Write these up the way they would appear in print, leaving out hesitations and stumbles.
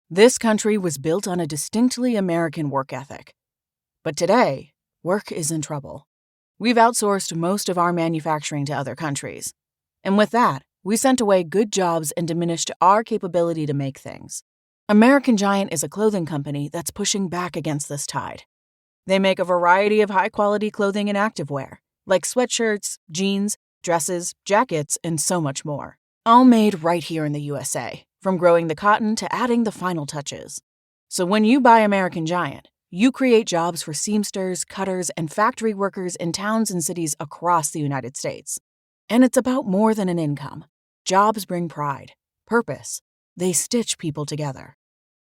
This country was built on a distinctly American work ethic. But today, work is in trouble. We've outsourced most of our manufacturing to other countries. And with that, we sent away good jobs and diminished our capability to make things. American Giant is a clothing company that's pushing back against this tide. They make a variety of high-quality clothing and activewear, like sweatshirts, jeans, dresses, jackets, and so much more. All made right here in the USA, from growing the cotton to adding the final touches. So when you buy American Giant, you create jobs for seamsters, cutters, and factory workers in towns and cities across the United States. And it's about more than an income. Jobs bring pride, purpose. They stitch people together.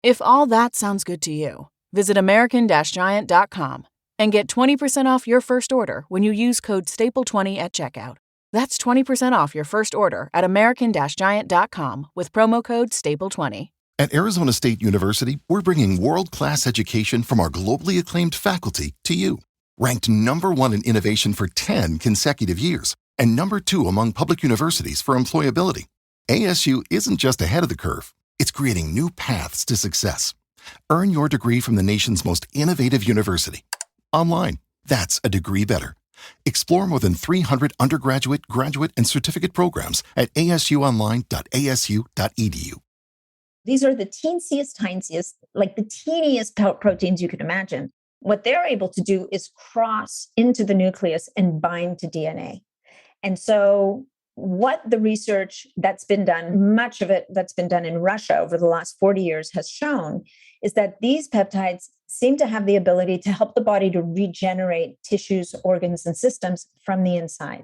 If all that sounds good to you, visit American-Giant.com and get 20% off your first order when you use code STAPLE20 at checkout. That's 20% off your first order at American-Giant.com with promo code STAPLE20. At Arizona State University, we're bringing world-class education from our globally acclaimed faculty to you. Ranked #1 in innovation for 10 consecutive years and #2 among public universities for employability. ASU isn't just ahead of the curve, it's creating new paths to success. Earn your degree from the nation's most innovative university. Online, that's a degree better. Explore more than 300 undergraduate, graduate, and certificate programs at asuonline.asu.edu. These are the teensiest, like the teeniest proteins you can imagine. What they're able to do is cross into the nucleus and bind to DNA. And so what the research that's been done, much of it that's been done in Russia over the last 40 years has shown is that these peptides seem to have the ability to help the body to regenerate tissues, organs, and systems from the inside.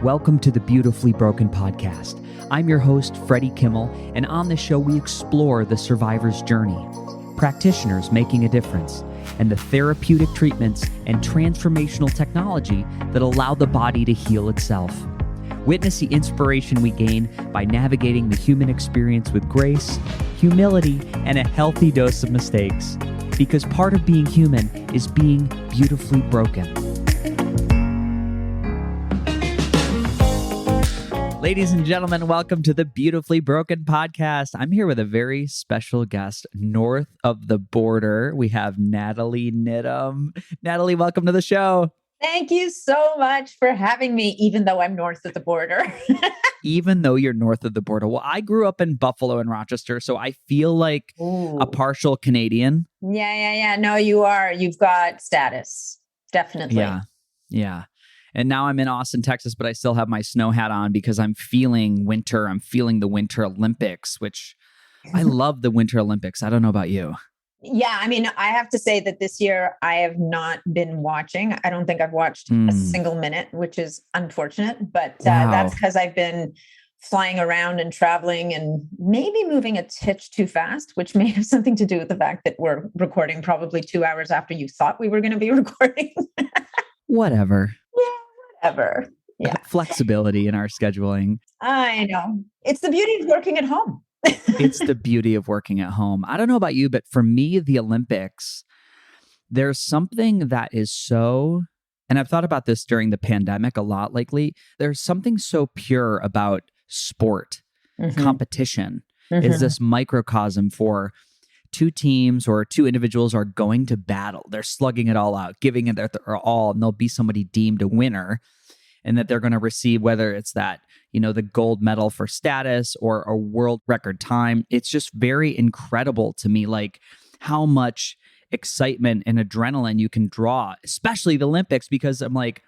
Welcome to the Beautifully Broken podcast. I'm your host, Freddie Kimmel, and on this show, we explore the survivor's journey, practitioners making a difference, and the therapeutic treatments and transformational technology that allow the body to heal itself. Witness the inspiration we gain by navigating the human experience with grace, humility, and a healthy dose of mistakes. Because part of being human is being beautifully broken. Ladies and gentlemen, welcome to the Beautifully Broken podcast. I'm here with a very special guest north of the border. We have Natalie Niddam. Natalie, welcome to the show. Thank you so much for having me, even though I'm north of the border. Even though you're north of the border. Well, I grew up in Buffalo and Rochester, so I feel like a partial Canadian. Yeah. No, you are. You've got status. Definitely. Yeah. And now I'm in Austin, Texas, but I still have my snow hat on because I'm feeling winter. I'm feeling the Winter Olympics, which I love the Winter Olympics. I don't know about you. Yeah, I mean, I have to say that this year I have not been watching. I don't think I've watched a single minute, which is unfortunate, but that's because I've been flying around and traveling and maybe moving a titch too fast, which may have something to do with the fact that we're recording probably 2 hours after you thought we were going to be recording. Whatever. Yeah. Flexibility in our scheduling. I know. It's the beauty of working at home. It's the beauty of working at home. I don't know about you, but for me, the Olympics, there's something that is so, and I've thought about this during the pandemic a lot lately, there's something so pure about sport, competition, is this microcosm for two teams or two individuals are going to battle. They're slugging it all out, giving it their all, and there'll be somebody deemed a winner. And that they're going to receive, whether it's that, the gold medal for status or a world record time. It's just very incredible to me, like how much excitement and adrenaline you can draw, especially the Olympics, because I'm like,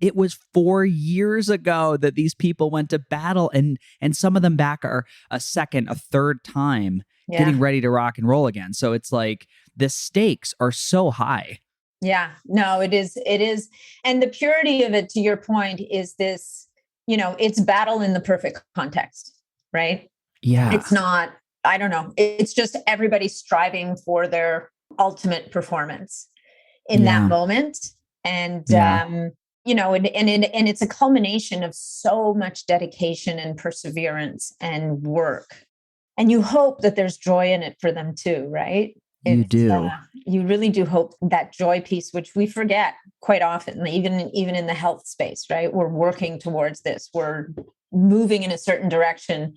it was 4 years ago that these people went to battle and some of them back are a second, a third time getting ready to rock and roll again. So it's like the stakes are so high. Yeah, no, it is. And the purity of it, to your point, is this, it's battle in the perfect context, right? Yeah. It's not, I don't know. It's just everybody striving for their ultimate performance in that moment. And, and it's a culmination of so much dedication and perseverance and work. And you hope that there's joy in it for them too, right? You do. You really do hope that joy piece, which we forget quite often, even in the health space, right? We're working towards this. We're moving in a certain direction.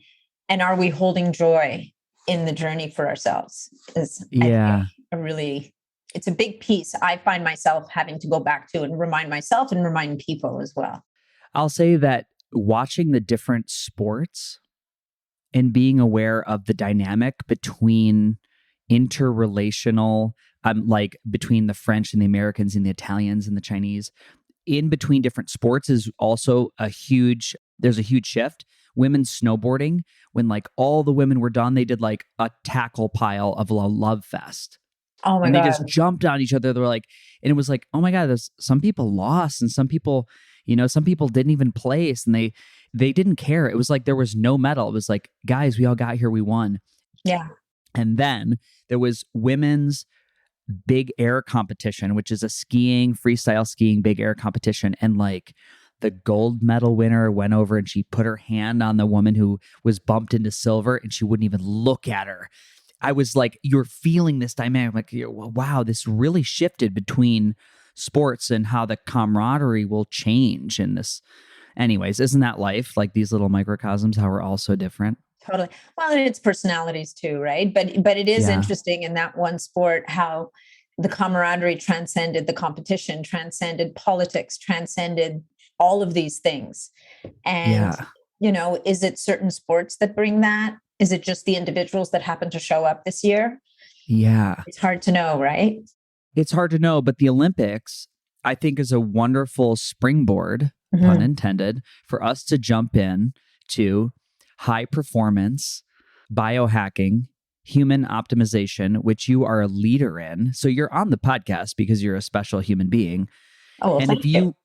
And are we holding joy in the journey for ourselves? Is I Yeah. think a really, it's a big piece I find myself having to go back to and remind myself and remind people as well. I'll say that watching the different sports and being aware of the dynamic between interrelational, like between the French and the Americans and the Italians and the Chinese, in between different sports is also there's a huge shift. Women's snowboarding, when like all the women were done, they did like a tackle pile of a love fest. Oh my And they God. just jumped on each other. They were like, and it was like, oh my God, there's some people lost and some people, some people didn't even place and they didn't care. It was like there was no medal. It was like, guys, we all got here, we won. Yeah. And then there was women's big air competition, which is a freestyle skiing big air competition. And like the gold medal winner went over and she put her hand on the woman who was bumped into silver and she wouldn't even look at her. I was like, you're feeling this dynamic. Like, wow, this really shifted between sports and how the camaraderie will change in this. Anyways, isn't that life? Like these little microcosms, how we're all so different. Totally. Well, and it's personalities too, right? But it is interesting in that one sport how the camaraderie transcended the competition, transcended politics, transcended all of these things. And, is it certain sports that bring that? Is it just the individuals that happen to show up this year? Yeah. It's hard to know, right? It's hard to know, but the Olympics, I think, is a wonderful springboard, pun intended, for us to jump in to high performance, biohacking, human optimization, which you are a leader in. So you're on the podcast because you're a special human being. Oh, well, and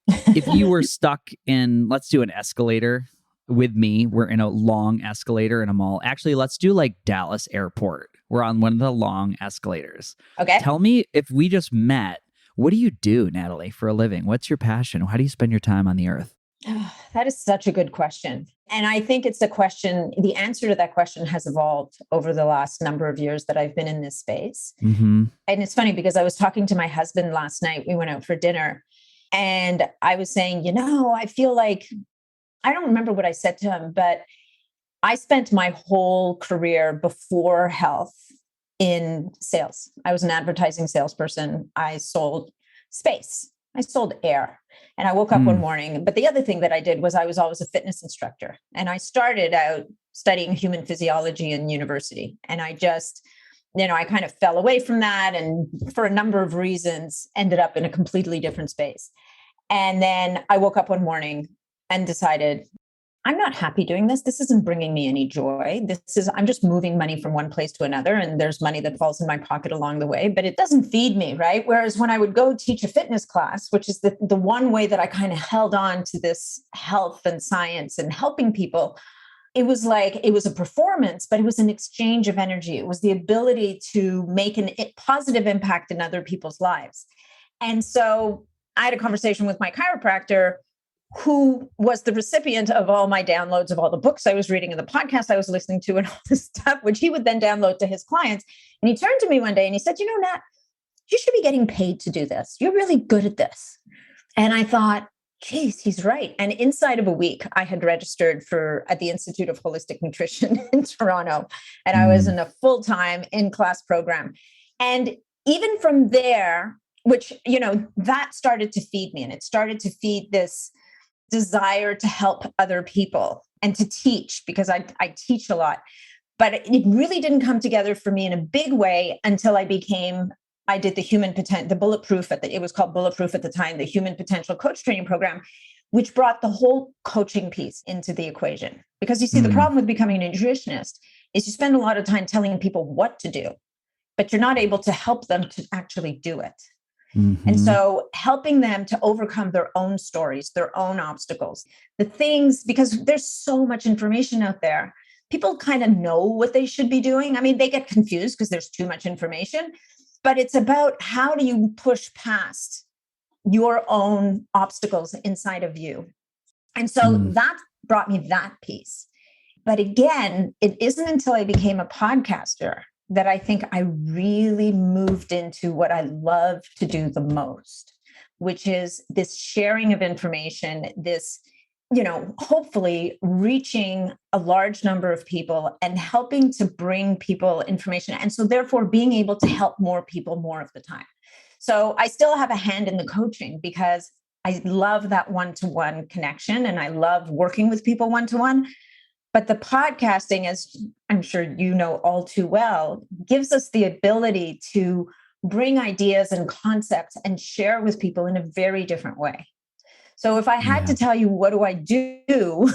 if you were stuck in, let's do an escalator with me, we're in a long escalator in a mall. Actually, let's do like Dallas Airport. We're on one of the long escalators. Okay. Tell me, if we just met, what do you do, Natalie, for a living? What's your passion? How do you spend your time on the earth? Oh, that is such a good question. And I think it's a question, the answer to that question has evolved over the last number of years that I've been in this space. Mm-hmm. And it's funny because I was talking to my husband last night. We went out for dinner and I was saying, I feel like, I don't remember what I said to him, but I spent my whole career before health in sales. I was an advertising salesperson. I sold space. I sold air. And I woke up one morning. But the other thing that I did was I was always a fitness instructor. And I started out studying human physiology in university. And I just, I kind of fell away from that. And for a number of reasons, ended up in a completely different space. And then I woke up one morning and decided, I'm not happy doing this. This isn't bringing me any joy. I'm just moving money from one place to another. And there's money that falls in my pocket along the way, but it doesn't feed me, right? Whereas when I would go teach a fitness class, which is the one way that I kind of held on to this health and science and helping people, it was a performance, but it was an exchange of energy. It was the ability to make a positive impact in other people's lives. And so I had a conversation with my chiropractor, who was the recipient of all my downloads of all the books I was reading and the podcast I was listening to and all this stuff, which he would then download to his clients. And he turned to me one day and he said, Nat, you should be getting paid to do this. You're really good at this. And I thought, geez, he's right. And inside of a week, I had registered at the Institute of Holistic Nutrition in Toronto. And I was in a full-time in-class program. And even from there, which, that started to feed me. And it started to feed this desire to help other people and to teach, because I teach a lot, but it really didn't come together for me in a big way until I did the human potential, the Bulletproof it was called Bulletproof at the time, the Human Potential Coach Training Program, which brought the whole coaching piece into the equation. Because you see, the problem with becoming a nutritionist is you spend a lot of time telling people what to do, but you're not able to help them to actually do it. Mm-hmm. And so helping them to overcome their own stories, their own obstacles, the things, because there's so much information out there. People kind of know what they should be doing. I mean, they get confused because there's too much information, but it's about how do you push past your own obstacles inside of you. And so that brought me that piece. But again, it isn't until I became a podcaster that I think I really moved into what I love to do the most, which is this sharing of information, this hopefully reaching a large number of people and helping to bring people information. And so therefore being able to help more people more of the time. So I still have a hand in the coaching because I love that one-to-one connection and I love working with people one-to-one. But the podcasting, as I'm sure you know all too well, gives us the ability to bring ideas and concepts and share with people in a very different way. So if I had to tell you, what do I do?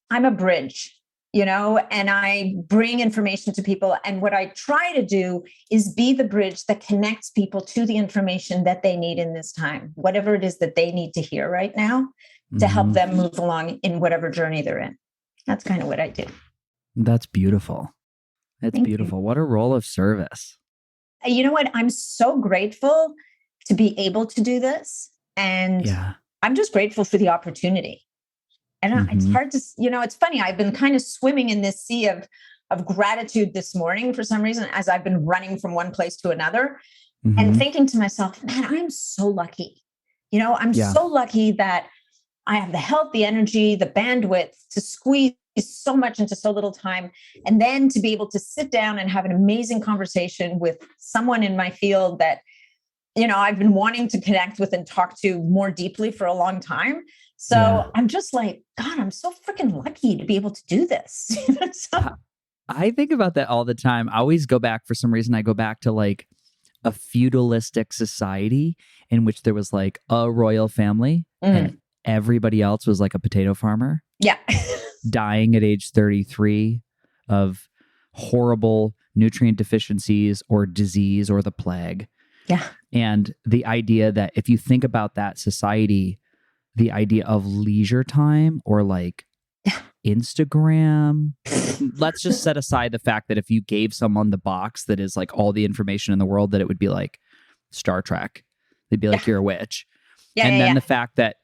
I'm a bridge, and I bring information to people. And what I try to do is be the bridge that connects people to the information that they need in this time, whatever it is that they need to hear right now to help them move along in whatever journey they're in. That's kind of what I do. That's beautiful. That's beautiful. What a role of service. You know what? I'm so grateful to be able to do this. And I'm just grateful for the opportunity. And it's hard to, it's funny. I've been kind of swimming in this sea of gratitude this morning for some reason, as I've been running from one place to another and thinking to myself, man, I'm so lucky. I'm so lucky that I have the health, the energy, the bandwidth to squeeze so much into so little time. And then to be able to sit down and have an amazing conversation with someone in my field that, I've been wanting to connect with and talk to more deeply for a long time. So I'm just like, God, I'm so freaking lucky to be able to do this. I think about that all the time. I always go back, for some reason, I go back to like a feudalistic society in which there was like a royal family and everybody else was like a potato farmer. Yeah. Dying at age 33 of horrible nutrient deficiencies or disease or the plague. Yeah. And the idea that if you think about that society, the idea of leisure time or like Instagram, let's just set aside the fact that if you gave someone the box that is like all the information in the world, that it would be like Star Trek. They'd be like, you're a witch. And then the fact that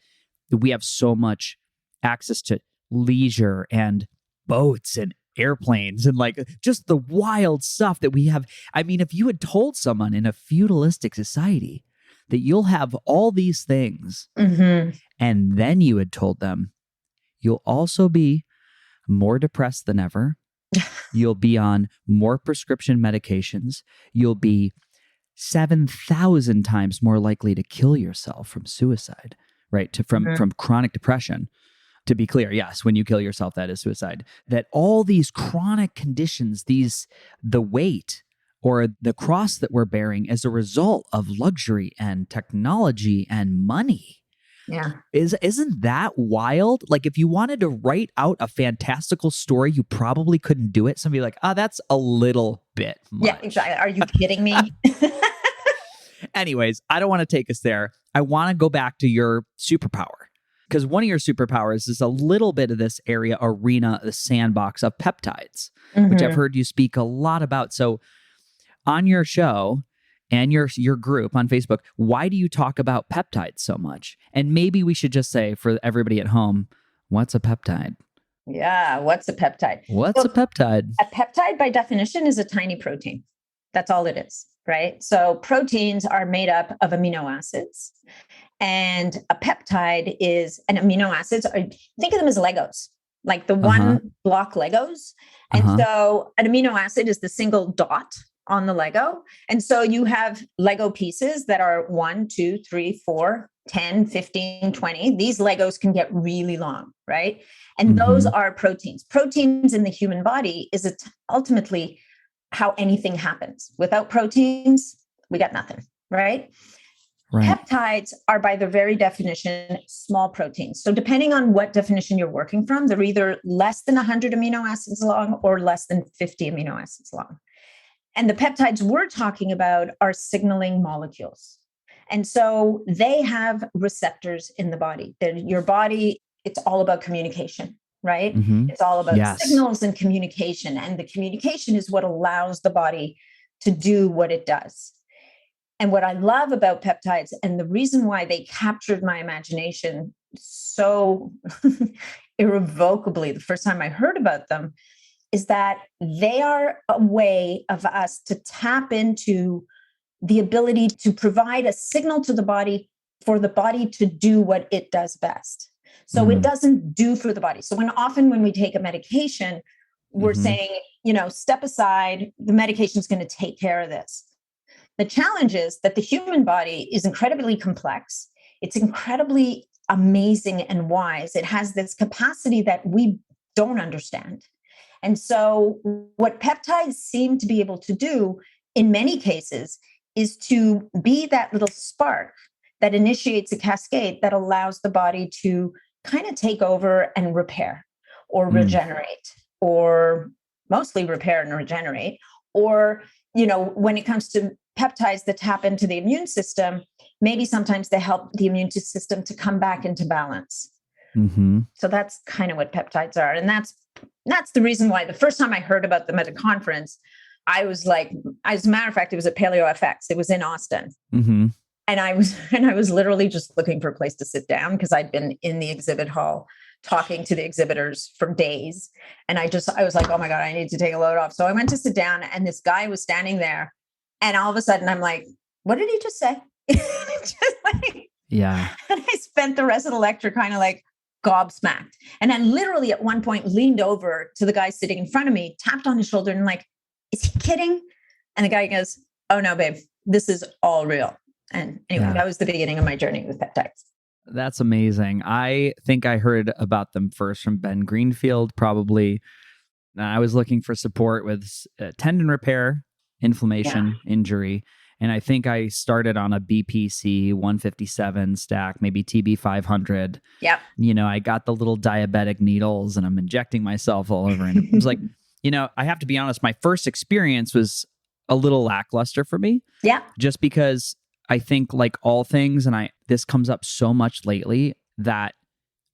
we have so much access to leisure and boats and airplanes and like just the wild stuff that we have. I mean, if you had told someone in a feudalistic society that you'll have all these things and then you had told them you'll also be more depressed than ever, you'll be on more prescription medications, you'll be 7,000 times more likely to kill yourself from suicide, right? From chronic depression. To be clear, yes, when you kill yourself, that is suicide. That all these chronic conditions, the weight or the cross that we're bearing as a result of luxury and technology and money. Yeah. Isn't that wild? Like if you wanted to write out a fantastical story, you probably couldn't do it. Somebody like, that's a little bit much. Yeah, exactly. Are you kidding me? Anyways, I don't want to take us there. I want to go back to your superpower. Because one of your superpowers is a little bit of this arena, the sandbox of peptides, which I've heard you speak a lot about. So on your show and your group on Facebook, why do you talk about peptides so much? And maybe we should just say for everybody at home, what's a peptide? Yeah, what's a peptide? What's a peptide? A peptide, by definition, is a tiny protein. That's all it is, right? So proteins are made up of amino acids. And a peptide is an amino acids. Think of them as Legos, like the one block Legos. And so an amino acid is the single dot on the Lego. And so you have Lego pieces that are 1, 2, 3, 4, 10, 15, 20. These Legos can get really long, right? And those are proteins. Proteins in the human body is ultimately how anything happens. Without proteins, we got nothing, right? Right. Peptides are, by their very definition, small proteins. So depending on what definition you're working from, they're either less than 100 amino acids long or less than 50 amino acids long. And the peptides we're talking about are signaling molecules. And so they have receptors in the body. Your body, it's all about communication, right? It's all about signals and communication. And the communication is what allows the body to do what it does. And what I love about peptides, and the reason why they captured my imagination so irrevocably the first time I heard about them, is that they are a way of us to tap into the ability to provide a signal to the body for the body to do what it does best. So it doesn't do for the body. So often when we take a medication, we're saying, step aside, the medication is going to take care of this. The challenge is that the human body is incredibly complex. It's incredibly amazing and wise. It has this capacity that we don't understand. And so what peptides seem to be able to do in many cases is to be that little spark that initiates a cascade that allows the body to kind of take over and repair or regenerate, or mostly repair and regenerate. Or, when it comes to peptides that tap into the immune system, maybe sometimes they help the immune system to come back into balance. So that's kind of what peptides are. And that's the reason why the first time I heard about them at a conference, I was like, as a matter of fact, it was at PaleoFX. It was in Austin. And I was literally just looking for a place to sit down because I'd been in the exhibit hall talking to the exhibitors for days. And I was like, oh my God, I need to take a load off. So I went to sit down and this guy was standing there. And all of a sudden I'm like, what did he just say? Yeah. And I spent the rest of the lecture kind of like gobsmacked. And then literally at one point leaned over to the guy sitting in front of me, tapped on his shoulder and like, is he kidding? And the guy goes, oh no, babe, this is all real. And anyway, that was the beginning of my journey with peptides. That's amazing. I think I heard about them first from Ben Greenfield, probably. I was looking for support with tendon repair, inflammation, injury. And I think I started on a BPC 157 stack, maybe TB 500. Yeah. I got the little diabetic needles and I'm injecting myself all over. And it was like, I have to be honest, my first experience was a little lackluster for me. Yeah. Just because I think like all things, and this comes up so much lately, that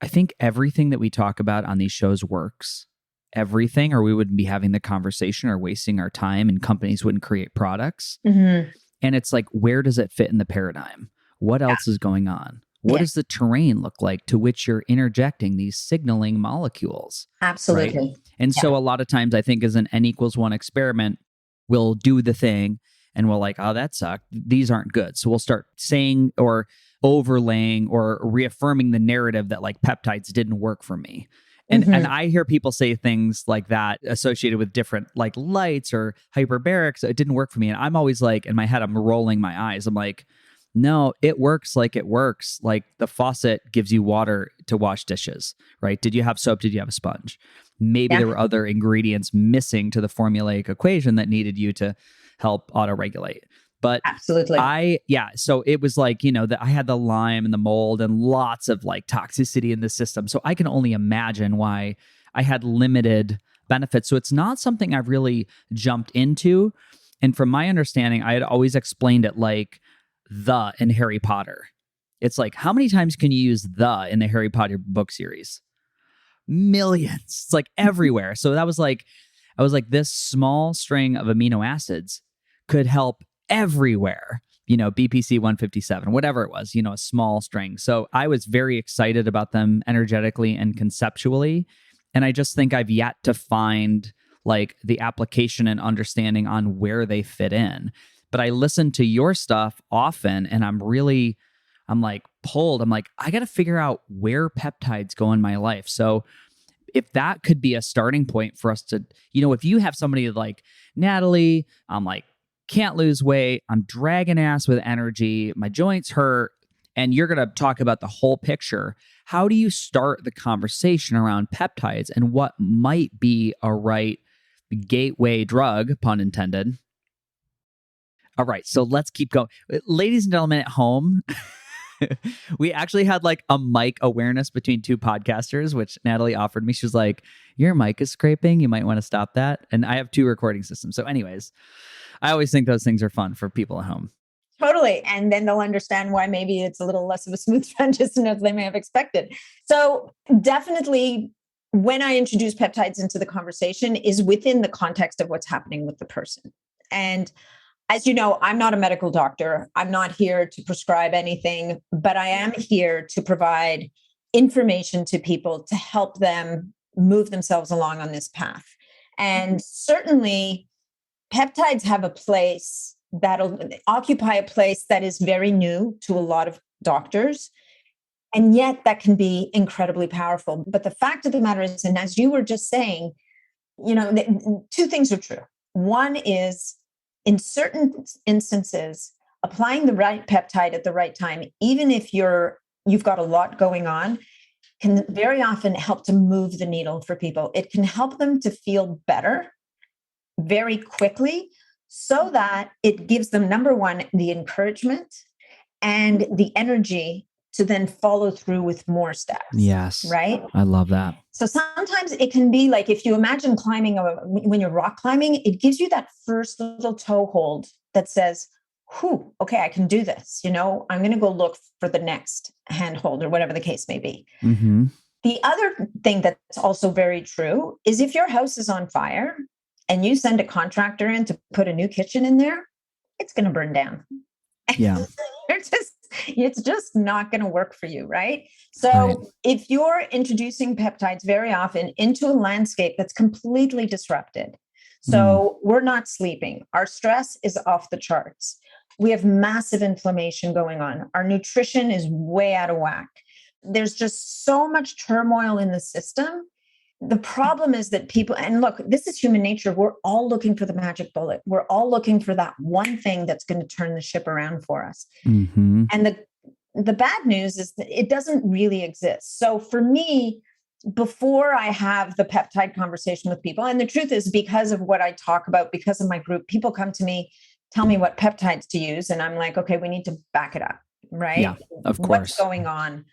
I think everything that we talk about on these shows works. Everything, or we wouldn't be having the conversation or wasting our time, and companies wouldn't create products. And it's like, where does it fit in the paradigm? What else is going on? What does the terrain look like to which you're interjecting these signaling molecules? Absolutely. Right? And so a lot of times I think as an N=1 experiment, we'll do the thing and we'll like, oh, that sucked. These aren't good. So we'll start saying or overlaying or reaffirming the narrative that like peptides didn't work for me. And I hear people say things like that associated with different like lights or hyperbarics. It didn't work for me. And I'm always like, in my head, I'm rolling my eyes. I'm like, no, it works like it works. Like the faucet gives you water to wash dishes, right? Did you have soap? Did you have a sponge? Maybe there were other ingredients missing to the formulaic equation that needed you to help auto-regulate. But absolutely. So it was like, that I had the Lyme and the mold and lots of like toxicity in the system. So I can only imagine why I had limited benefits. So it's not something I've really jumped into. And from my understanding, I had always explained it like the in Harry Potter. It's like, how many times can you use the in the Harry Potter book series? Millions. It's like everywhere. So I was like, this small string of amino acids could help everywhere, BPC 157, whatever it was, a small string. So I was very excited about them energetically and conceptually. And I just think I've yet to find like the application and understanding on where they fit in. But I listen to your stuff often and I'm like pulled. I'm like, I got to figure out where peptides go in my life. So if that could be a starting point for us to, if you have somebody like Natalie, I'm like, can't lose weight, I'm dragging ass with energy, my joints hurt, and you're going to talk about the whole picture. How do you start the conversation around peptides and what might be a right gateway drug, pun intended? All right, so let's keep going. Ladies and gentlemen at home, we actually had like a mic awareness between two podcasters, which Natalie offered me. She was like, your mic is scraping. You might want to stop that. And I have 2 recording systems. So anyways, I always think those things are fun for people at home. Totally. And then they'll understand why maybe it's a little less of a smooth transition as they may have expected. So definitely when I introduce peptides into the conversation is within the context of what's happening with the person. And as you know, I'm not a medical doctor. I'm not here to prescribe anything, but I am here to provide information to people to help them move themselves along on this path. And certainly peptides have a place that'll occupy a place that is very new to a lot of doctors. And yet that can be incredibly powerful. But the fact of the matter is, and as you were just saying, two things are true. One is, in certain instances, applying the right peptide at the right time, even if you've got a lot going on, can very often help to move the needle for people. It can help them to feel better very quickly, so that it gives them, number one, the encouragement and the energy to then follow through with more steps. Yes. Right? I love that. So sometimes it can be like, if you imagine climbing, when you're rock climbing, it gives you that first little toe hold that says, whew, okay, I can do this. I'm going to go look for the next handhold or whatever the case may be. Mm-hmm. The other thing that's also very true is, if your house is on fire and you send a contractor in to put a new kitchen in there, it's going to burn down. Yeah. It's just not going to work for you, right? So if you're introducing peptides very often into a landscape that's completely disrupted, so we're not sleeping, our stress is off the charts, we have massive inflammation going on, our nutrition is way out of whack, there's just so much turmoil in the system. The problem is that people, and look, this is human nature. We're all looking for the magic bullet. We're all looking for that one thing that's going to turn the ship around for us. Mm-hmm. And the bad news is that it doesn't really exist. So for me, before I have the peptide conversation with people, and the truth is, because of what I talk about, because of my group, people come to me, tell me what peptides to use. And I'm like, okay, we need to back it up, right? Yeah, of course. What's going on?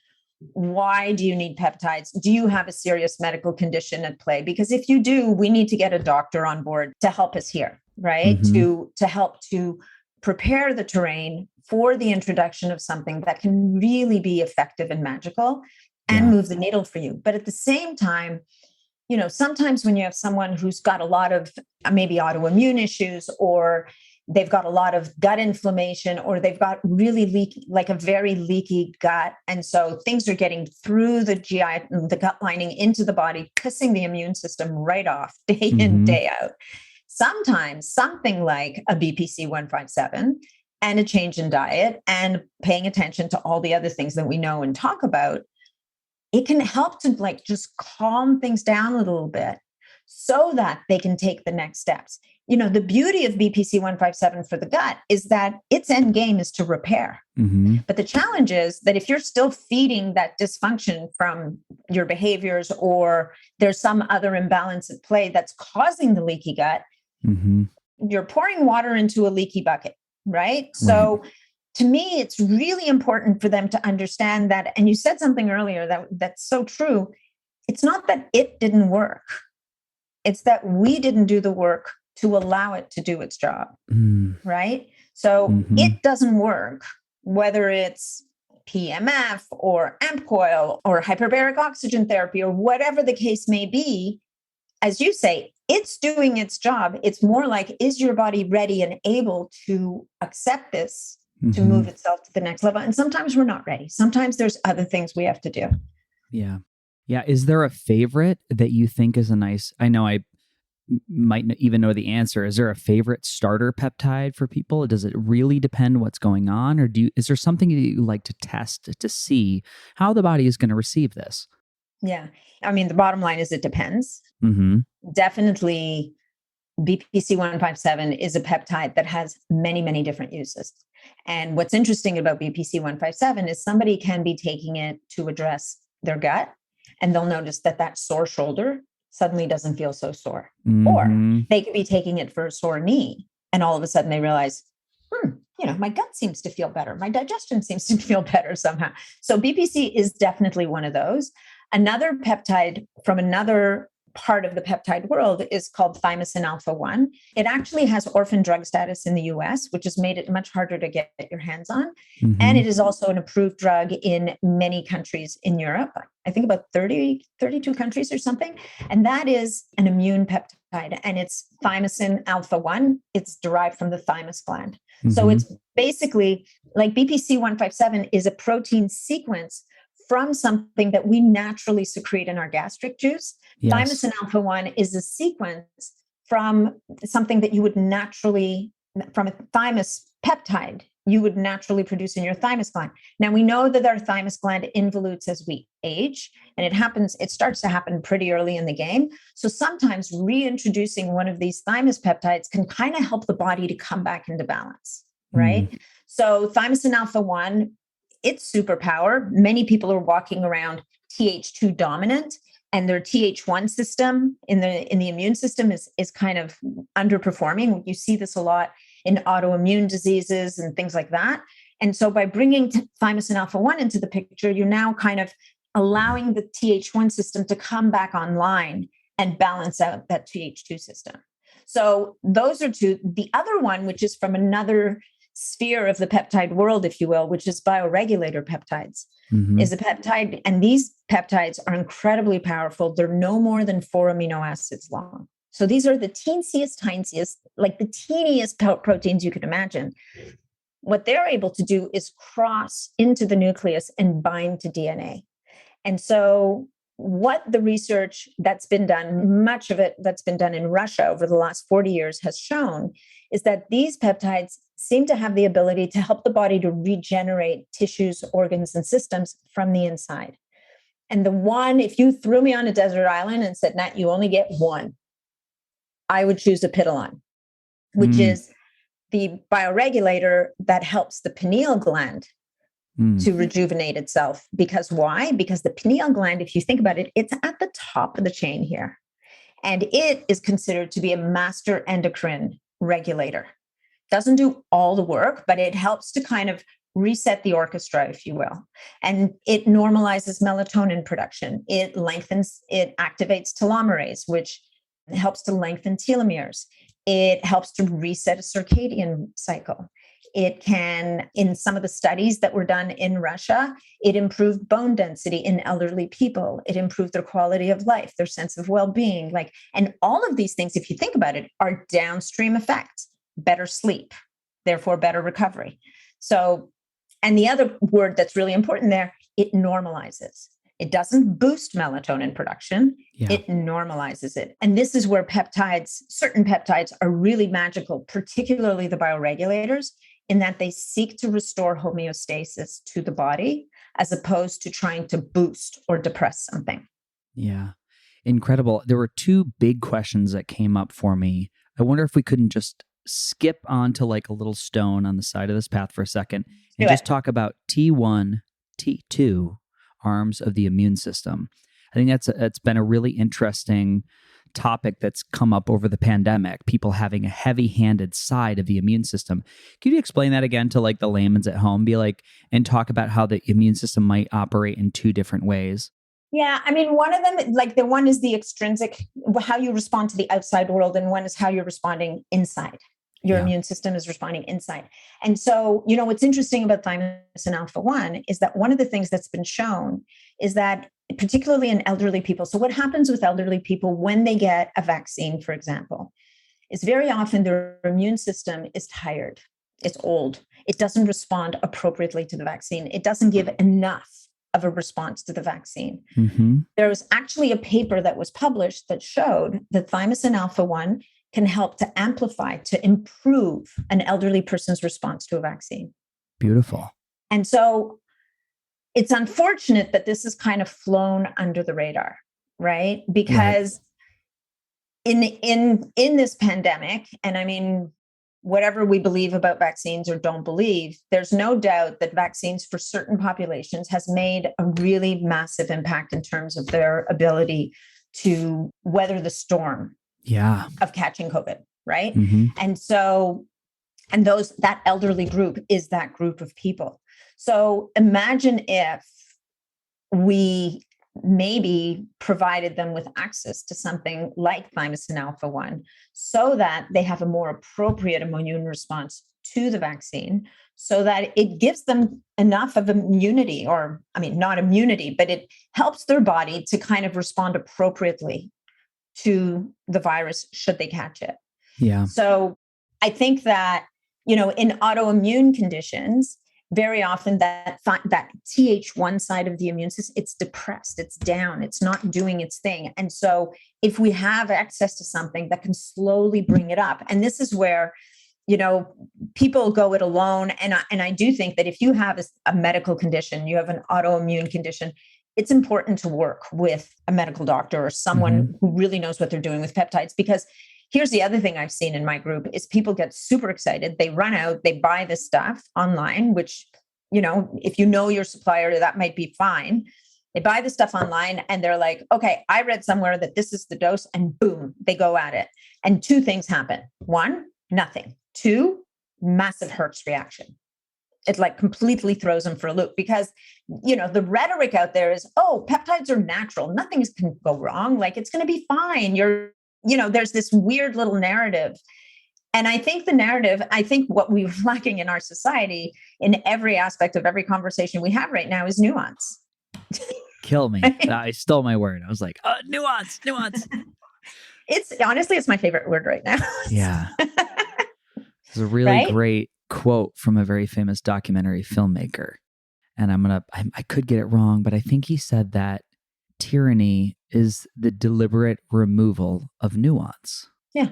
Why do you need peptides? Do you have a serious medical condition at play? Because if you do, we need to get a doctor on board to help us here, right? Mm-hmm. To help to prepare the terrain for the introduction of something that can really be effective and magical and move the needle for you. But at the same time, sometimes when you have someone who's got a lot of maybe autoimmune issues, or they've got a lot of gut inflammation, or they've got really leaky, like a very leaky gut. And so things are getting through the GI, the gut lining into the body, pissing the immune system right off day in, day out. Sometimes something like a BPC 157 and a change in diet and paying attention to all the other things that we know and talk about, it can help to just calm things down a little bit so that they can take the next steps. The beauty of BPC 157 for the gut is that its end game is to repair. Mm-hmm. But the challenge is that if you're still feeding that dysfunction from your behaviors, or there's some other imbalance at play that's causing the leaky gut, you're pouring water into a leaky bucket, right? So to me, it's really important for them to understand that. And you said something earlier that's so true. It's not that it didn't work. It's that we didn't do the work to allow it to do its job, right? So it doesn't work, whether it's PMF or AMP coil or hyperbaric oxygen therapy or whatever the case may be. As you say, it's doing its job. It's more like, is your body ready and able to accept this, to move itself to the next level? And sometimes we're not ready. Sometimes there's other things we have to do. Yeah. Yeah. Is there a favorite that you think is I know I might not even know the answer. Is there a favorite starter peptide for people? Does it really depend what's going on? Or is there something that you like to test to see how the body is going to receive this? Yeah. I mean, the bottom line is it depends. Definitely BPC 157 is a peptide that has many, many different uses. And what's interesting about BPC 157 is somebody can be taking it to address their gut, and they'll notice that sore shoulder suddenly doesn't feel so sore. Or they could be taking it for a sore knee, and all of a sudden they realize, my gut seems to feel better. My digestion seems to feel better somehow. So BPC is definitely one of those. Another peptide from another part of the peptide world is called thymosin alpha 1. It actually has orphan drug status in the US, which has made it much harder to get your hands on. And it is also an approved drug in many countries in Europe. I think about 32 countries or something. And that is an immune peptide, and it's thymosin alpha 1. It's derived from the thymus gland. So it's basically like BPC 157 is a protein sequence from something that we naturally secrete in our gastric juice. Thymosin alpha 1 is a sequence from something that you would naturally, from a thymus peptide, you would naturally produce in your thymus gland. Now we know that our thymus gland involutes as we age, and it starts to happen pretty early in the game. So sometimes reintroducing one of these thymus peptides can kind of help the body to come back into balance, right? So thymosin alpha-1, its superpower, many people are walking around Th2 dominant, and their Th1 system in the immune system is kind of underperforming. You see this a lot in autoimmune diseases and things like that. And so by bringing thymosin alpha-1 into the picture, you're now kind of allowing the Th1 system to come back online and balance out that Th2 system. So those are two. The other one, which is from another sphere of the peptide world, if you will, which is bioregulator peptides, is a peptide. And these peptides are incredibly powerful. They're no more than 4 amino acids long. So these are the tiniest, like the teeniest proteins you could imagine. What they're able to do is cross into the nucleus and bind to DNA. And so what the research that's been done, much of it that's been done in Russia over the last 40 years has shown is that these peptides seem to have the ability to help the body to regenerate tissues, organs, and systems from the inside. And the one, if you threw me on a desert island and said, Nat, you only get one, I would choose apidolon, which is the bioregulator that helps the pineal gland to rejuvenate itself. Because why? Because the pineal gland, if you think about it, it's at the top of the chain here. And it is considered to be a master endocrine regulator. Doesn't do all the work, but it helps to kind of reset the orchestra, if you will. And it normalizes melatonin production. It activates telomerase, which helps to lengthen telomeres. It helps to reset a circadian cycle. It can, in some of the studies that were done in Russia, it improved bone density in elderly people. It improved their quality of life, their sense of well-being. And all of these things, if you think about it, are downstream effects. Better sleep, therefore better recovery. So, and the other word that's really important there, it normalizes. It doesn't boost melatonin production. It normalizes it. And this is where certain peptides are really magical, particularly the bioregulators, in that they seek to restore homeostasis to the body as opposed to trying to boost or depress something. Yeah. Incredible. There were two big questions that came up for me. I wonder if we couldn't just skip onto like a little stone on the side of this path for a second and just talk about Th1, Th2 arms of the immune system. I think it's been a really interesting topic that's come up over the pandemic, people having a heavy-handed side of the immune system. Could you explain that again to like the layman's at home, and talk about how the immune system might operate in two different ways? Yeah, I mean, one of them, like the one is the extrinsic, how you respond to the outside world, and one is how you're responding inside. Your immune system is responding inside. And so, what's interesting about thymosin alpha-1 is that one of the things that's been shown is that, particularly in elderly people, so what happens with elderly people when they get a vaccine, for example, is very often their immune system is tired. It's old. It doesn't respond appropriately to the vaccine. It doesn't give enough of a response to the vaccine. There was actually a paper that was published that showed that thymosin alpha-1 can help to amplify, to improve an elderly person's response to a vaccine. Beautiful. And so it's unfortunate that this is kind of flown under the radar, right? Because in this pandemic, and I mean, whatever we believe about vaccines or don't believe, there's no doubt that vaccines for certain populations has made a really massive impact in terms of their ability to weather the storm of catching COVID, right? And so, that elderly group is that group of people. So imagine if we maybe provided them with access to something like thymosin alpha-1 so that they have a more appropriate immune response to the vaccine, so that it gives them enough of immunity, or, I mean, not immunity, but it helps their body to kind of respond appropriately to the virus should they catch it. Yeah. So I think that, in autoimmune conditions, very often that Th1 side of the immune system, it's depressed, it's down, it's not doing its thing. And so if we have access to something that can slowly bring it up, and this is where, people go it alone. And I do think that if you have a medical condition, you have an autoimmune condition, it's important to work with a medical doctor or someone who really knows what they're doing with peptides. Because here's the other thing I've seen in my group is people get super excited. They run out, they buy this stuff online, which, if you know your supplier, that might be fine. They buy the stuff online and they're like, okay, I read somewhere that this is the dose, and boom, they go at it. And two things happen. One, nothing. Two, massive Hertz reaction. It like completely throws them for a loop because, the rhetoric out there is, oh, peptides are natural. Nothing can go wrong. Like, it's going to be fine. There's this weird little narrative. And I think what we're lacking in our society in every aspect of every conversation we have right now is nuance. Kill me. I stole my word. I was like, nuance. It's my favorite word right now. Yeah. It's a really great quote from a very famous documentary filmmaker. And I could get it wrong, but I think he said that tyranny is the deliberate removal of nuance. Yeah.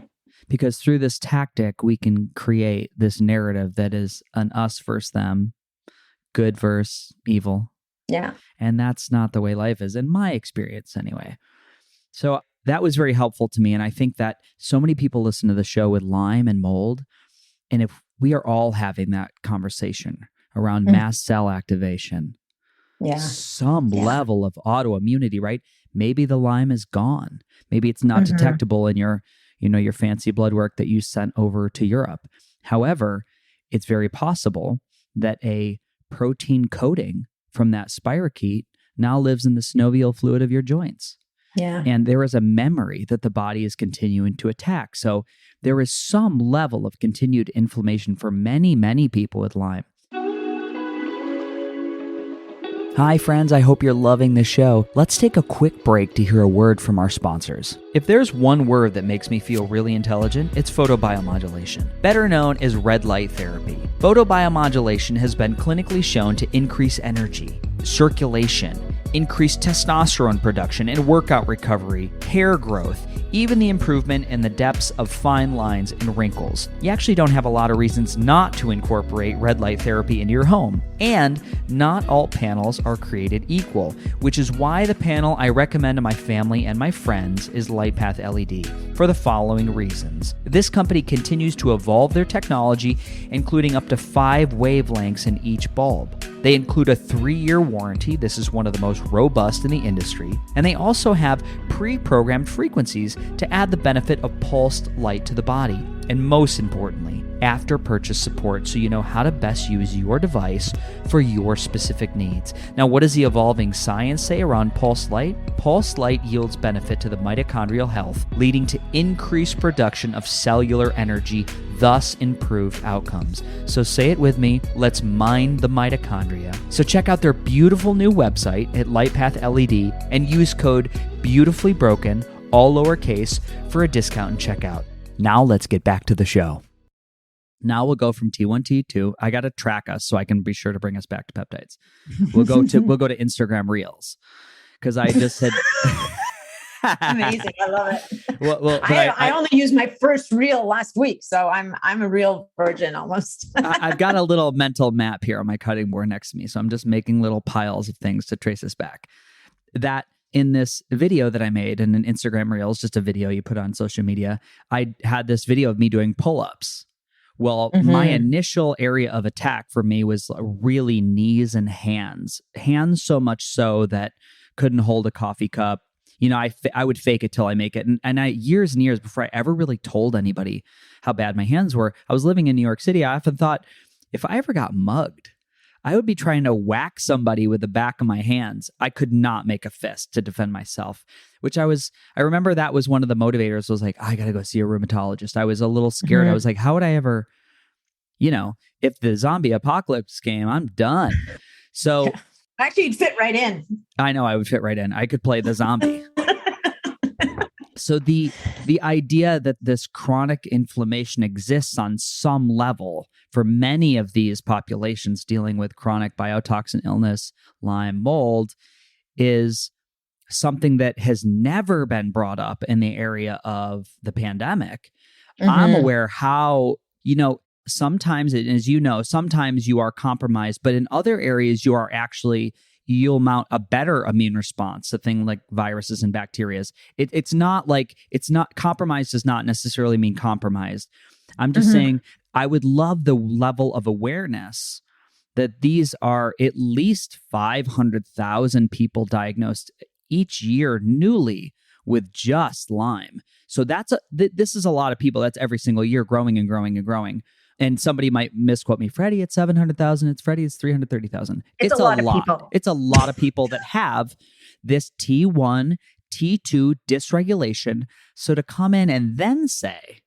Because through this tactic, we can create this narrative that is an us versus them, good versus evil. Yeah. And that's not the way life is, in my experience anyway. So that was very helpful to me. And I think that so many people listen to the show with Lyme and mold. And if we are all having that conversation around mast cell activation, some level of autoimmunity, right? Maybe the Lyme is gone. Maybe it's not detectable in your fancy blood work that you sent over to Europe. However, it's very possible that a protein coating from that spirochete now lives in the synovial fluid of your joints. Yeah. And there is a memory that the body is continuing to attack. So there is some level of continued inflammation for many, many people with Lyme. Hi, friends. I hope you're loving the show. Let's take a quick break to hear a word from our sponsors. If there's one word that makes me feel really intelligent, it's photobiomodulation, better known as red light therapy. Photobiomodulation has been clinically shown to increase energy, circulation, increase testosterone production and workout recovery, hair growth, even the improvement in the depths of fine lines and wrinkles. You actually don't have a lot of reasons not to incorporate red light therapy into your home. And not all panels are created equal, which is why the panel I recommend to my family and my friends is LightPath LED, for the following reasons. This company continues to evolve their technology, including up to 5 wavelengths in each bulb. They include a 3-year warranty. This is one of the most robust in the industry. And they also have pre-programmed frequencies to add the benefit of pulsed light to the body. And most importantly, after-purchase support so you know how to best use your device for your specific needs. Now, what does the evolving science say around pulsed light? Pulsed light yields benefit to the mitochondrial health, leading to increased production of cellular energy, thus improved outcomes. So say it with me, let's mine the mitochondria. So check out their beautiful new website at LightPath LED and use code BeautifullyBroken, all lowercase, for a discount and checkout. Now let's get back to the show. Now we'll go from T1, T2. I got to track us so I can be sure to bring us back to peptides. We'll go to Instagram Reels because I just said amazing. I love it. Well, I only used my first reel last week, so I'm a real virgin almost. I've got a little mental map here on my cutting board next to me, so I'm just making little piles of things to trace us back. That in this video that I made in an Instagram Reels, just a video you put on social media, I had this video of me doing pull-ups. Well, my initial area of attack for me was really knees and hands. Hands so much so that couldn't hold a coffee cup. You know, I would fake it till I make it. And I years and years before I ever really told anybody how bad my hands were, I was living in New York City. I often thought, if I ever got mugged, I would be trying to whack somebody with the back of my hands. I could not make a fist to defend myself, which I remember that was one of the motivators was like, I got to go see a rheumatologist. I was a little scared. I was like, how would I ever, if the zombie apocalypse came, I'm done. So yeah. Actually, you'd fit right in. I know I would fit right in. I could play the zombie. So the idea that this chronic inflammation exists on some level for many of these populations dealing with chronic biotoxin illness, Lyme, mold, is something that has never been brought up in the area of the pandemic. I'm aware how, sometimes, as you know, sometimes you are compromised, but in other areas you'll mount a better immune response to things like viruses and bacteria. It's not compromised does not necessarily mean compromised. I'm just saying I would love the level of awareness that these are at least 500,000 people diagnosed each year newly with just Lyme. So this is a lot of people. That's every single year growing and growing and growing. And somebody might misquote me, Freddie, it's 700,000. It's 330,000. It's a lot of people. It's a lot of people that have this Th1, Th2 dysregulation. So to come in and then say,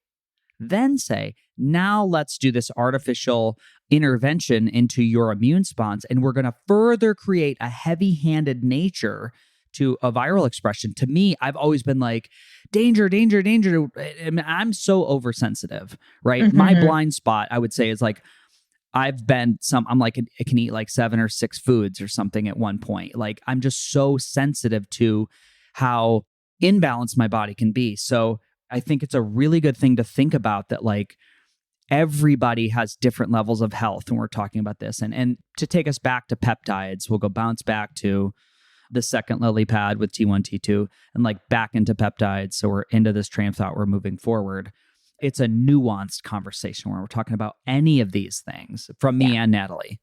now let's do this artificial intervention into your immune response, and we're going to further create a heavy-handed nature to a viral expression. To me, I've always been like, danger, danger, danger. I'm so oversensitive, right? My blind spot, I would say, is like, I'm like, I can eat like 7 or 6 foods or something at one point. Like, I'm just so sensitive to how imbalanced my body can be. So I think it's a really good thing to think about that, like, everybody has different levels of health when we're talking about this. And to take us back to peptides, we'll bounce back to the second lily pad with T1, T2, and like back into peptides. So we're into this train of thought. We're moving forward. It's a nuanced conversation where we're talking about any of these things from me and Natalie.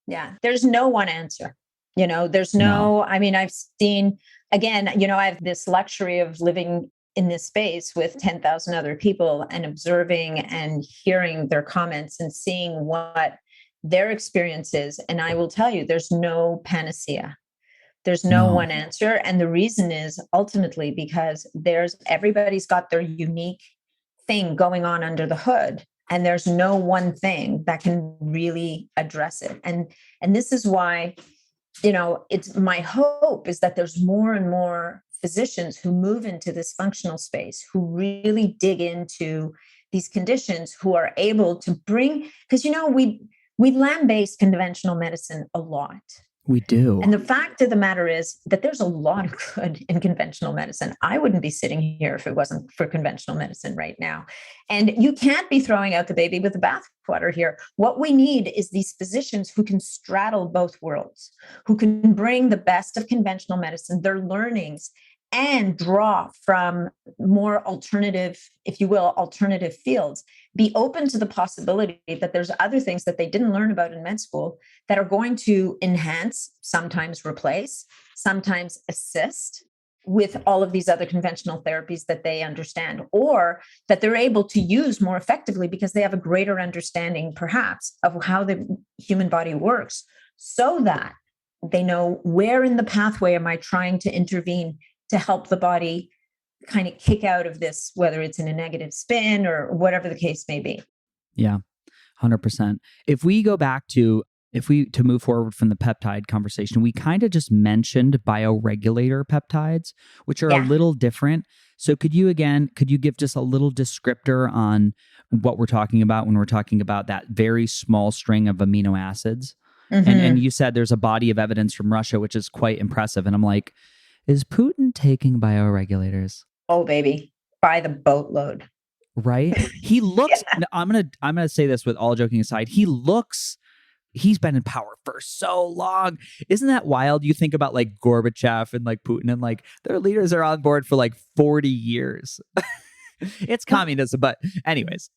Yeah. There's no one answer. There's I mean, I've seen, again, I have this luxury of living in this space with 10,000 other people and observing and hearing their comments and seeing what their experience is. And I will tell you, there's no panacea. There's no one answer. And the reason is ultimately because everybody's got their unique thing going on under the hood. And there's no one thing that can really address it. And this is why, it's my hope is that there's more and more physicians who move into this functional space, who really dig into these conditions, who are able to bring, because, we lambaste conventional medicine a lot. We do. And the fact of the matter is that there's a lot of good in conventional medicine. I wouldn't be sitting here if it wasn't for conventional medicine right now. And you can't be throwing out the baby with the bathwater here. What we need is these physicians who can straddle both worlds, who can bring the best of conventional medicine, their learnings, and draw from more alternative, if you will, alternative fields. Be open to the possibility that there's other things that they didn't learn about in med school that are going to enhance, sometimes replace, sometimes assist with all of these other conventional therapies that they understand, or that they're able to use more effectively because they have a greater understanding, perhaps, of how the human body works, so that they know where in the pathway am I trying to intervene to help the body kind of kick out of this, whether it's in a negative spin or whatever the case may be. Yeah, 100%. If we go back to move forward from the peptide conversation, we kind of just mentioned bioregulator peptides, which are a little different. So could you give just a little descriptor on what we're talking about when we're talking about that very small string of amino acids? And you said there's a body of evidence from Russia, which is quite impressive. And I'm like, is Putin taking bioregulators? Oh, baby, by the boatload. Right? He looks, I'm gonna say this with all joking aside, he's been in power for so long. Isn't that wild? You think about like Gorbachev and like Putin, and like their leaders are on board for like 40 years. It's communism, but anyways.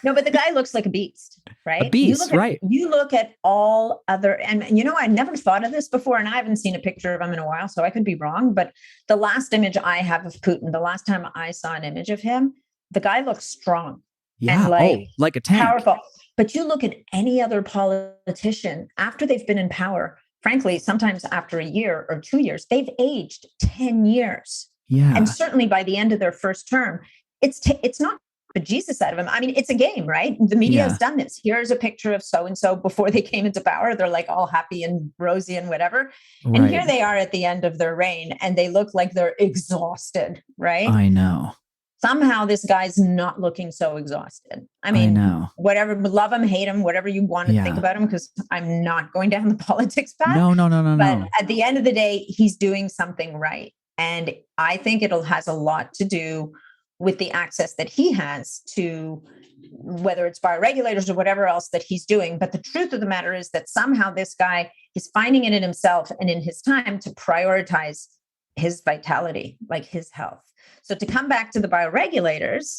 No, but the guy looks like a beast, right? A beast, right. You look at all other, and I never thought of this before, and I haven't seen a picture of him in a while, so I could be wrong. But the last image I have of Putin, the last time I saw an image of him, the guy looks strong. Yeah, and like a tank. Powerful. But you look at any other politician after they've been in power, frankly, sometimes after a year or 2 years, they've aged 10 years. Yeah. And certainly by the end of their first term, it's not bejesus out of him. I mean, it's a game, right? The media has done this. Here's a picture of so-and-so before they came into power. They're like all happy and rosy and whatever. Right. And here they are at the end of their reign and they look like they're exhausted, right? I know. Somehow this guy's not looking so exhausted. I mean, whatever, love him, hate him, whatever you want to think about him, because I'm not going down the politics path. No. But at the end of the day, he's doing something right. And I think has a lot to do with the access that he has to whether it's bioregulators or whatever else that he's doing. But the truth of the matter is that somehow this guy is finding it in himself and in his time to prioritize his vitality, like his health. So to come back to the bioregulators,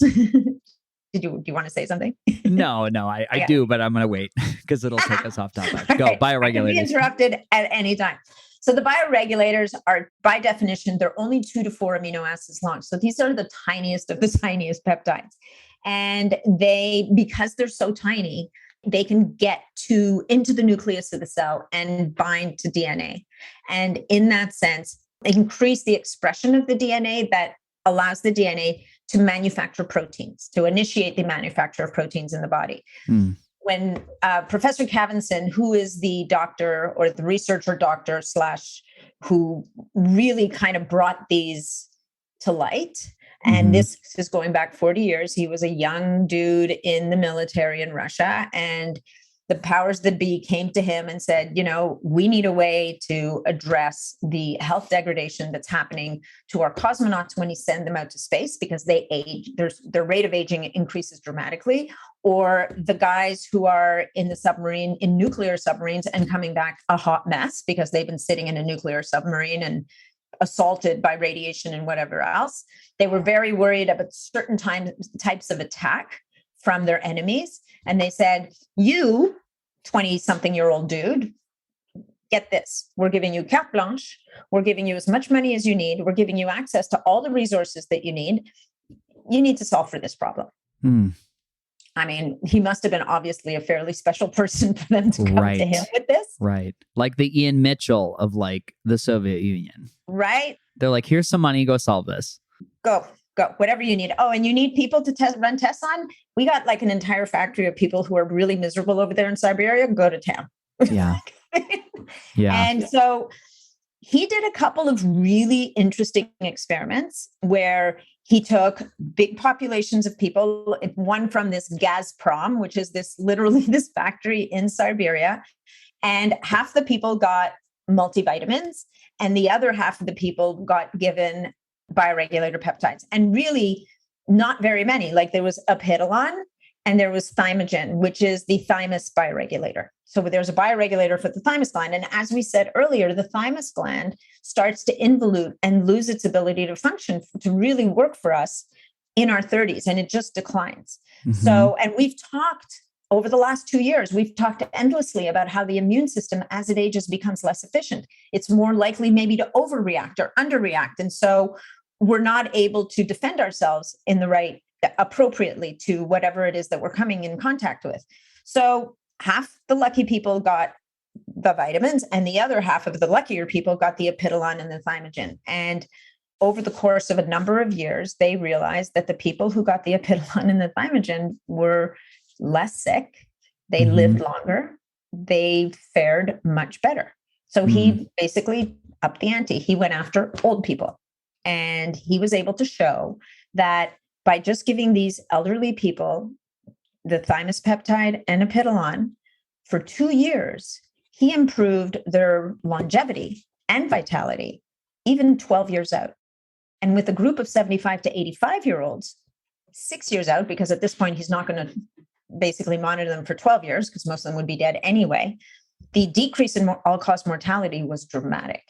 do you want to say something? No, I do, but I'm going to wait because it'll take us off topic. Go, bioregulators. I can be interrupted at any time. So the bioregulators are, by definition, they're only 2 to 4 amino acids long. So these are the tiniest of the tiniest peptides. And because they're so tiny, they can get into the nucleus of the cell and bind to DNA. And in that sense, increase the expression of the DNA that allows the DNA to manufacture proteins, to initiate the manufacture of proteins in the body. When Professor Cavinson, who is the doctor or the researcher doctor / who really kind of brought these to light, and this is going back 40 years, he was a young dude in the military in Russia, and the powers that be came to him and said, we need a way to address the health degradation that's happening to our cosmonauts when you send them out to space because they age, their rate of aging increases dramatically, or the guys who are in the submarine, in nuclear submarines and coming back a hot mess because they've been sitting in a nuclear submarine and assaulted by radiation and whatever else. They were very worried about certain types of attack from their enemies. And they said, you 20-something-year-old dude, get this. We're giving you carte blanche. We're giving you as much money as you need. We're giving you access to all the resources that you need. You need to solve for this problem. I mean, he must have been obviously a fairly special person for them to come to him with this. Right. Like the Ian Mitchell of like the Soviet Union. Right. They're like, here's some money, go solve this. Go, whatever you need. Oh, and you need people to run tests on? We got like an entire factory of people who are really miserable over there in Siberia. Go to town. Yeah. Yeah. And so he did a couple of really interesting experiments where he took big populations of people, one from this Gazprom, which is literally this factory in Siberia, and half the people got multivitamins and the other half of the people got given bioregulator peptides, and really not very many. Like there was apidolon and there was thymogen, which is the thymus bioregulator. So there's a bioregulator for the thymus gland. And as we said earlier, the thymus gland starts to involute and lose its ability to function, to really work for us in our 30s, and it just declines. So, and we've talked over the last 2 years, we've talked endlessly about how the immune system, as it ages, becomes less efficient. It's more likely maybe to overreact or underreact. And so we're not able to defend ourselves appropriately to whatever it is that we're coming in contact with. So half the lucky people got the vitamins and the other half of the luckier people got the apidolon and the thymogen. And over the course of a number of years, they realized that the people who got the apidolon and the thymogen were less sick. They lived longer. They fared much better. So he basically upped the ante. He went after old people. And he was able to show that by just giving these elderly people the thymus peptide and apidolon for 2 years, he improved their longevity and vitality, even 12 years out. And with a group of 75 to 85-year-olds, 6 years out, because at this point, he's not going to basically monitor them for 12 years, because most of them would be dead anyway, the decrease in all-cause mortality was dramatic.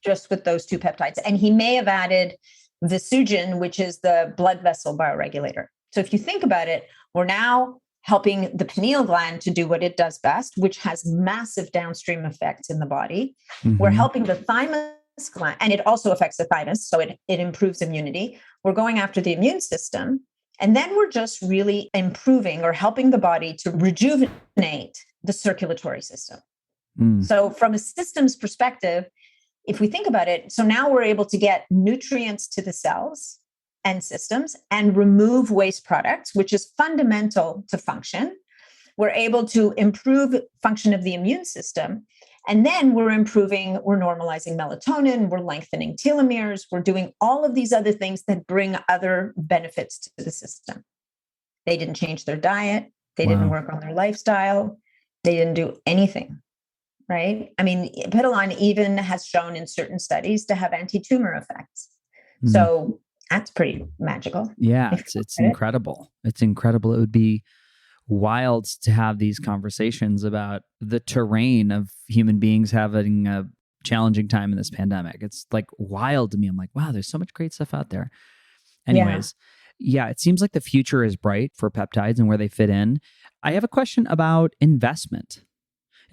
Just with those 2 peptides. And he may have added Visugen, which is the blood vessel bioregulator. So if you think about it, we're now helping the pineal gland to do what it does best, which has massive downstream effects in the body. We're helping the thymus gland, and it also affects the thymus, so it improves immunity. We're going after the immune system, and then we're just really improving or helping the body to rejuvenate the circulatory system. So from a systems perspective, if we think about it, so now we're able to get nutrients to the cells and systems and remove waste products, which is fundamental to function. We're able to improve function of the immune system. And then we're normalizing melatonin, we're lengthening telomeres, we're doing all of these other things that bring other benefits to the system. They didn't change their diet. They didn't work on their lifestyle. They didn't do anything. Right? I mean, apidolon even has shown in certain studies to have anti-tumor effects. So That's pretty magical. Yeah, it's incredible. It's incredible. It would be wild to have these conversations about the terrain of human beings having a challenging time in this pandemic. It's like wild to me. I'm like, wow, there's so much great stuff out there. Anyways, yeah, it seems like the future is bright for peptides and where they fit in. I have a question about investment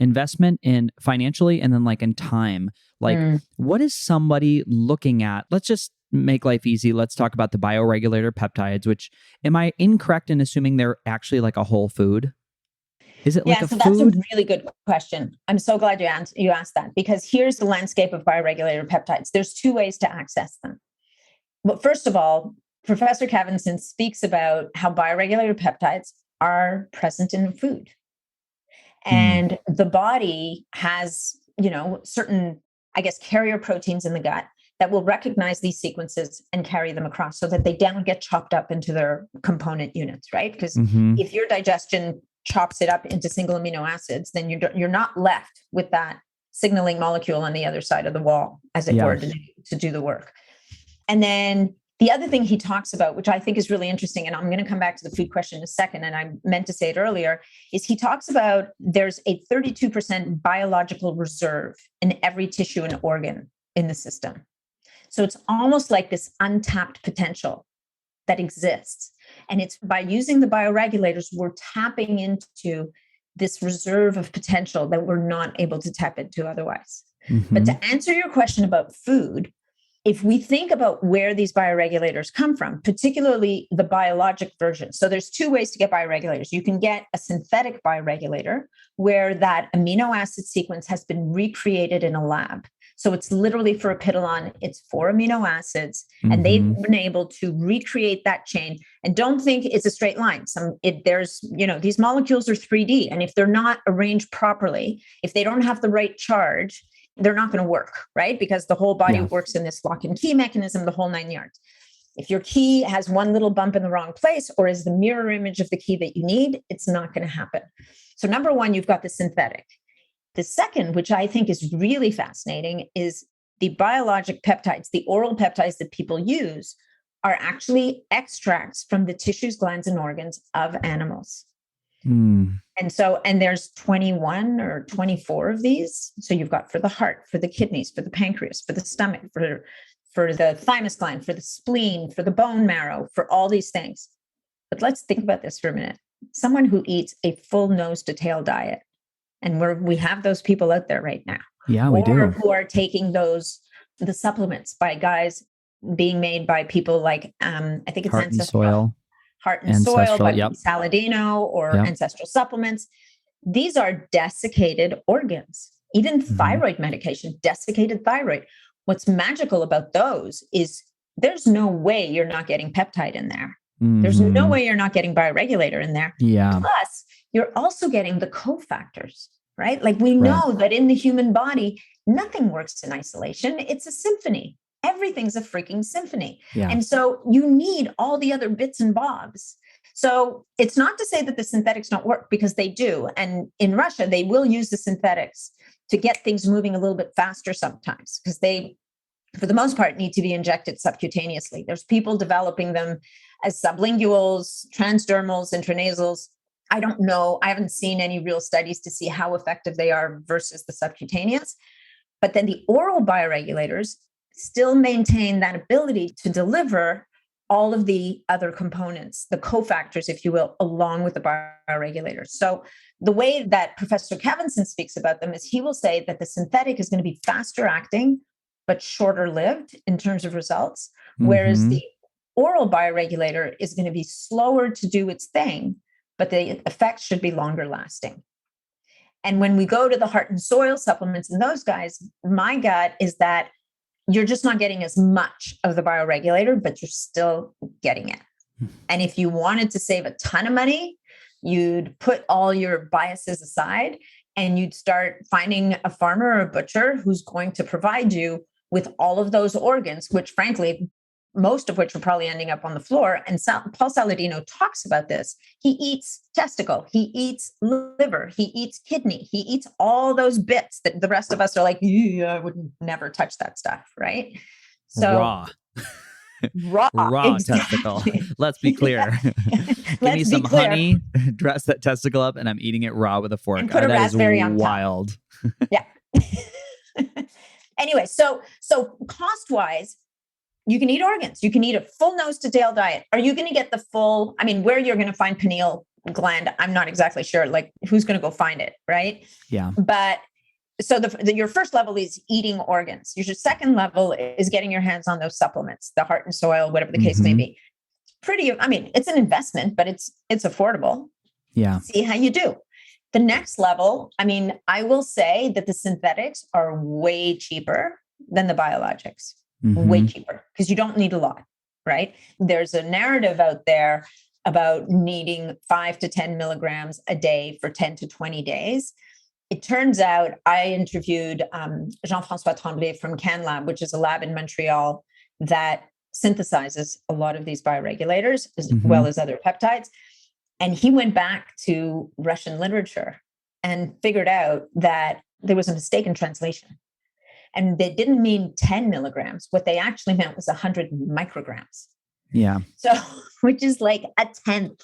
in financially and then like in time. Like, what is somebody looking at? Let's just make life easy. Let's talk about the bioregulator peptides, which, am I incorrect in assuming they're actually like a whole food? Is it like a food? That's a really good question. I'm so glad you asked that, because here's the landscape of bioregulator peptides. There's two ways to access them. But first of all, Professor Kavan-Zinn speaks about how bioregulator peptides are present in food. And the body has, certain, carrier proteins in the gut that will recognize these sequences and carry them across so that they don't get chopped up into their component units, right? Because if your digestion chops it up into single amino acids, then you're not left with that signaling molecule on the other side of the wall, as it were, to do the work. And then the other thing he talks about, which I think is really interesting, and I'm going to come back to the food question in a second, and I meant to say it earlier, is he talks about there's a 32% biological reserve in every tissue and organ in the system. So it's almost like this untapped potential that exists. And it's by using the bioregulators, we're tapping into this reserve of potential that we're not able to tap into otherwise. But to answer your question about food, if we think about where these bioregulators come from, particularly the biologic version. So there's two ways to get bioregulators. You can get a synthetic bioregulator where that amino acid sequence has been recreated in a lab. So it's literally for apidolon, it's 4 amino acids, and they've been able to recreate that chain. And don't think it's a straight line. These molecules are 3D, and if they're not arranged properly, if they don't have the right charge, they're not going to work, right? Because the whole body works in this lock and key mechanism, the whole 9 yards. If your key has one little bump in the wrong place or is the mirror image of the key that you need, it's not going to happen. So number one, you've got the synthetic. The second, which I think is really fascinating, is the biologic peptides, the oral peptides that people use are actually extracts from the tissues, glands, and organs of animals. And there's 21 or 24 of these. So you've got for the heart, for the kidneys, for the pancreas, for the stomach, for the thymus gland, for the spleen, for the bone marrow, for all these things. But let's think about this for a minute. Someone who eats a full nose to tail diet, and we have those people out there right now. Yeah, we do. Who are taking the supplements by guys being made by people like, I think it's Heart and Soil. Heart and Soil by yep. Saladino or Ancestral Supplements. These are desiccated organs. Even thyroid medication, desiccated thyroid. What's magical about those is there's no way you're not getting peptide in there. There's no way you're not getting bioregulator in there. Yeah. Plus, you're also getting the cofactors, right? Like we know that in the human body, nothing works in isolation. It's a symphony. Everything's a freaking symphony. Yeah. And so you need all the other bits and bobs. So it's not to say that the synthetics don't work, because they do. And in Russia, they will use the synthetics to get things moving a little bit faster sometimes, because they, for the most part, need to be injected subcutaneously. There's people developing them as sublinguals, transdermals, intranasals. I don't know. I haven't seen any real studies to see how effective they are versus the subcutaneous. But then the oral bioregulators still maintain that ability to deliver all of the other components, the cofactors, if you will, along with the bioregulators. So the way that Professor Kavan-Zinn speaks about them is he will say that the synthetic is going to be faster acting, but shorter lived in terms of results, whereas the oral bioregulator is going to be slower to do its thing, but the effects should be longer lasting. And when we go to the Heart and Soil supplements and those guys, my gut is that you're just not getting as much of the bioregulator, but you're still getting it. And if you wanted to save a ton of money, you'd put all your biases aside and you'd start finding a farmer or a butcher who's going to provide you with all of those organs, which frankly, most of which are probably ending up on the floor. And Paul Saladino talks about this. He eats testicle, he eats liver, he eats kidney, he eats all those bits that the rest of us are like, I would never touch that stuff, right? So raw. Raw. Raw testicle. Exactly. Let's be clear. Give me Let's be some clear. honey, dress that testicle up, and I'm eating it raw with a fork. And put a That is raspberry on top. wild. Yeah. Anyway, so cost-wise, you can eat organs. You can eat a full nose to tail diet. Are you going to get the full, I mean, where you're going to find pineal gland, I'm not exactly sure, like who's going to go find it, right? Yeah. But so your first level is eating organs. Your second level is getting your hands on those supplements, the heart and soil, whatever the case may be. I mean, it's an investment, but it's affordable. Yeah. See how you do. The next level, I mean, I will say that the synthetics are way cheaper than the biologics. Way cheaper because you don't need a lot, right? There's a narrative out there about needing 5 to 10 milligrams a day for 10 to 20 days. It turns out I interviewed Jean-François Tremblay from CanLab, which is a lab in Montreal that synthesizes a lot of these bioregulators as well as other peptides. And he went back to Russian literature and figured out that there was a mistake in translation. And they didn't mean 10 milligrams. What they actually meant was 100 micrograms. Yeah. So, which is like a tenth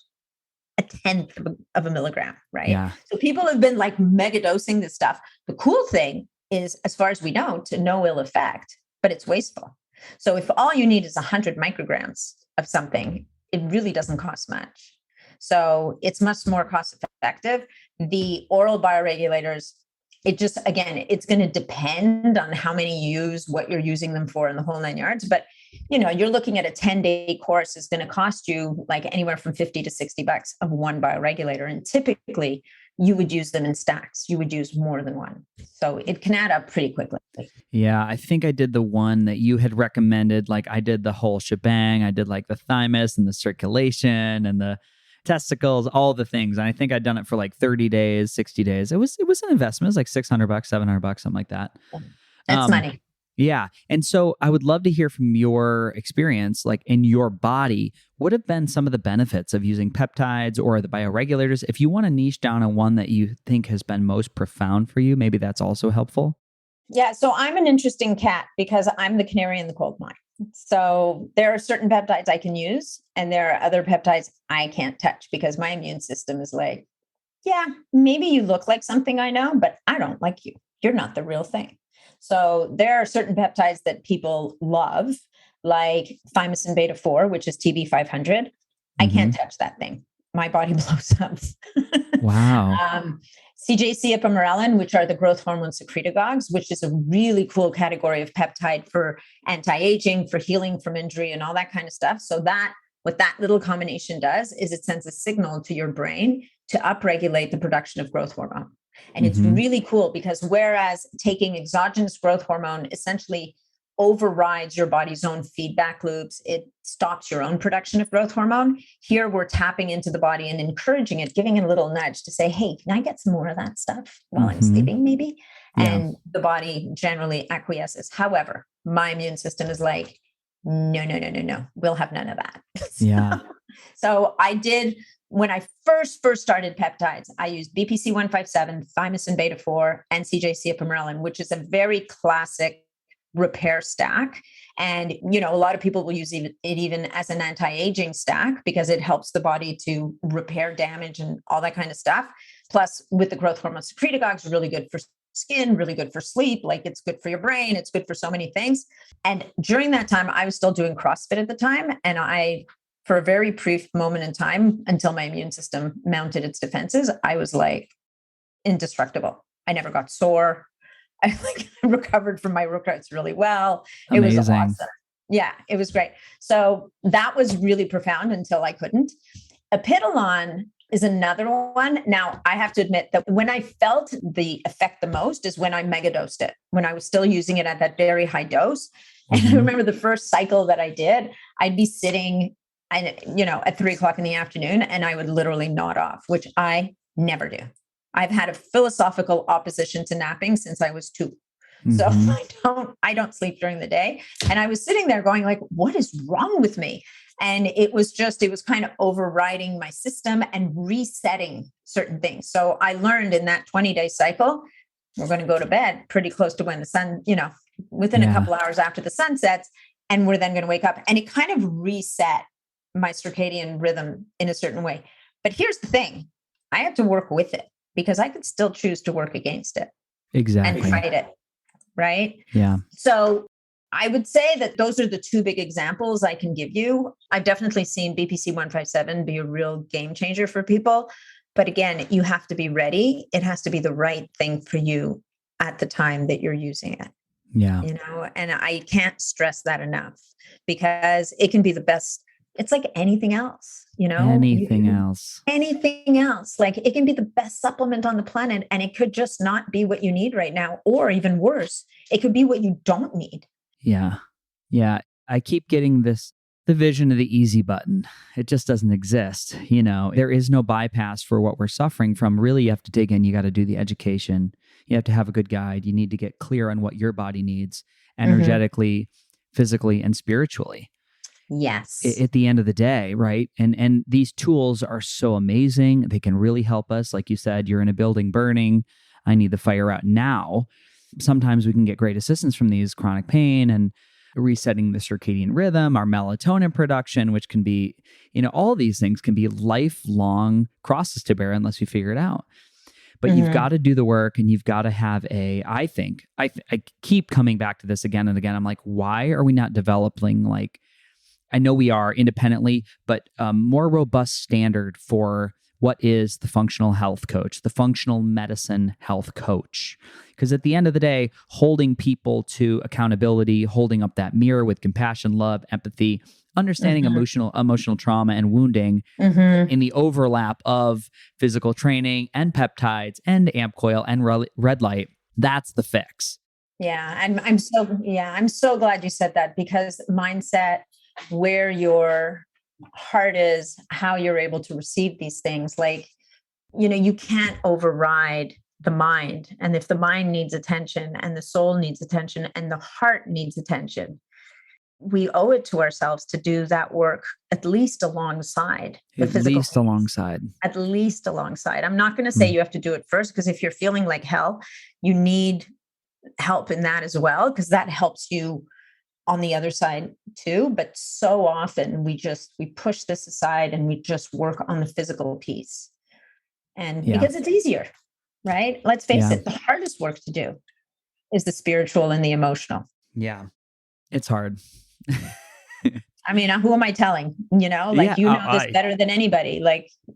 of a milligram, right? Yeah. So people have been like mega dosing this stuff. The cool thing is, as far as we know, to no ill effect, but it's wasteful. So if all you need is 100 micrograms of something, it really doesn't cost much. So it's much more cost effective. The oral bioregulators, it's going to depend on how many you use, what you're using them for, in the whole 9 yards. But, you're looking at a 10-day course is going to cost you like anywhere from $50 to $60 of one bioregulator. And typically you would use them in stacks. You would use more than one. So it can add up pretty quickly. Yeah. I think I did the one that you had recommended. Like I did the whole shebang. I did like the thymus and the circulation and the testicles, all the things. And I think I'd done it for like 30 days, 60 days. It was an investment. It was like $600, $700, something like that. That's money. Yeah. And so I would love to hear from your experience, like in your body, what have been some of the benefits of using peptides or the bioregulators? If you want to niche down on one that you think has been most profound for you, maybe that's also helpful. Yeah. So I'm an interesting cat because I'm the canary in the coal mine. So there are certain peptides I can use, and there are other peptides I can't touch because my immune system is like, yeah, maybe you look like something I know, but I don't like you. You're not the real thing. So there are certain peptides that people love, like thymosin beta-4, which is TB500. I can't touch that thing. My body blows up. Wow. CJC ipamorelin, which are the growth hormone secretagogues, which is a really cool category of peptide for anti-aging, for healing from injury and all that kind of stuff. So what that little combination does is it sends a signal to your brain to upregulate the production of growth hormone. And it's really cool because whereas taking exogenous growth hormone essentially overrides your body's own feedback loops, it stops your own production of growth hormone. Here we're tapping into the body and encouraging it, giving it a little nudge to say, hey, can I get some more of that stuff while I'm sleeping maybe? Yeah. And the body generally acquiesces. However, my immune system is like, no, we'll have none of that. Yeah. So I did, when I first started peptides, I used BPC 157, thymosin beta-4, and CJC ipamorelin, which is a very classic repair stack. And, a lot of people will use it even as an anti-aging stack because it helps the body to repair damage and all that kind of stuff. Plus, with the growth hormone secretagogues, really good for skin, really good for sleep. Like it's good for your brain. It's good for so many things. And during that time, I was still doing CrossFit at the time. And for a very brief moment in time, until my immune system mounted its defenses, I was like indestructible. I never got sore. I recovered from my workouts really well. Amazing. It was awesome. Yeah, it was great. So that was really profound until I couldn't. Epidolon is another one. Now, I have to admit that when I felt the effect the most is when I megadosed it, when I was still using it at that very high dose. And I remember the first cycle that I did, I'd be sitting at 3:00 in the afternoon and I would literally nod off, which I never do. I've had a philosophical opposition to napping since I was 2. So I don't sleep during the day. And I was sitting there going like, what is wrong with me? And it was kind of overriding my system and resetting certain things. So I learned in that 20-day cycle, we're going to go to bed pretty close to when the sun, within a couple hours after the sun sets. And we're then going to wake up. And it kind of reset my circadian rhythm in a certain way. But here's the thing. I have to work with it because I could still choose to work against it. Exactly. And fight it. Right? Yeah. So I would say that those are the two big examples I can give you. I've definitely seen BPC 157 be a real game changer for people. But again, you have to be ready. It has to be the right thing for you at the time that you're using it. Yeah. And I can't stress that enough because it can be the best. It's like anything else, anything else. Like it can be the best supplement on the planet and it could just not be what you need right now. Or even worse, it could be what you don't need. Yeah. Yeah. I keep getting the vision of the easy button. It just doesn't exist. There is no bypass for what we're suffering from. Really, you have to dig in. You got to do the education. You have to have a good guide. You need to get clear on what your body needs energetically, physically, and spiritually. Yes. At the end of the day, right? And these tools are so amazing. They can really help us. Like you said, you're in a building burning. I need the fire out now. Sometimes we can get great assistance from these chronic pain and resetting the circadian rhythm, our melatonin production, which can be, all these things can be lifelong crosses to bear unless we figure it out. But you've got to do the work and you've got to have I keep coming back to this again and again. I'm like, why are we not developing I know we are independently, but a more robust standard for what is the functional health coach, the functional medicine health coach. Because at the end of the day, holding people to accountability, holding up that mirror with compassion, love, empathy, understanding emotional trauma and wounding in the overlap of physical training and peptides and amp coil and red light, that's the fix. Yeah. And I'm so glad you said that because mindset, where your heart is, how you're able to receive these things, you can't override the mind. And if the mind needs attention and the soul needs attention and the heart needs attention, we owe it to ourselves to do that work at least alongside the physical. At least alongside. I'm not going to say you have to do it first, because if you're feeling like hell, you need help in that as well, because that helps you on the other side too. But so often we push this aside and we just work on the physical piece. And because it's easier, right? Let's face it, the hardest work to do is the spiritual and the emotional. Yeah. It's hard. I mean, who am I telling? You know this better than anybody.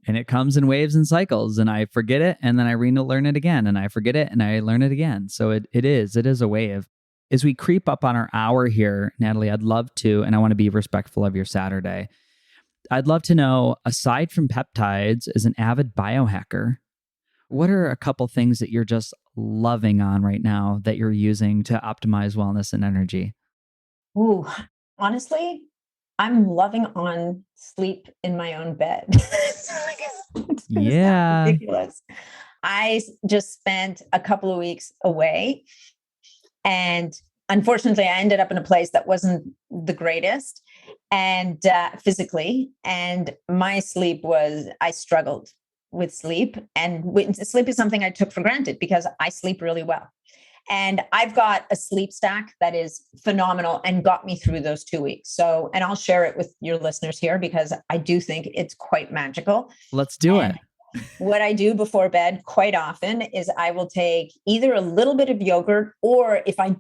And it comes in waves and cycles, and I forget it, and then I learn it again, and I forget it, and I learn it again. So it is a wave. As we creep up on our hour here, Natalie, I'd love to, and I want to be respectful of your Saturday, I'd love to know, aside from peptides, as an avid biohacker, what are a couple things that you're just loving on right now that you're using to optimize wellness and energy? Ooh, honestly, I'm loving on sleep in my own bed. Yeah. Ridiculous. I just spent a couple of weeks away, and unfortunately, I ended up in a place that wasn't the greatest, and physically, and my sleep I struggled with sleep, and sleep is something I took for granted because I sleep really well. And I've got a sleep stack that is phenomenal and got me through those 2 weeks. So, and I'll share it with your listeners here because I do think it's quite magical. Let's do it. What I do before bed quite often is I will take either a little bit of yogurt, or if I'm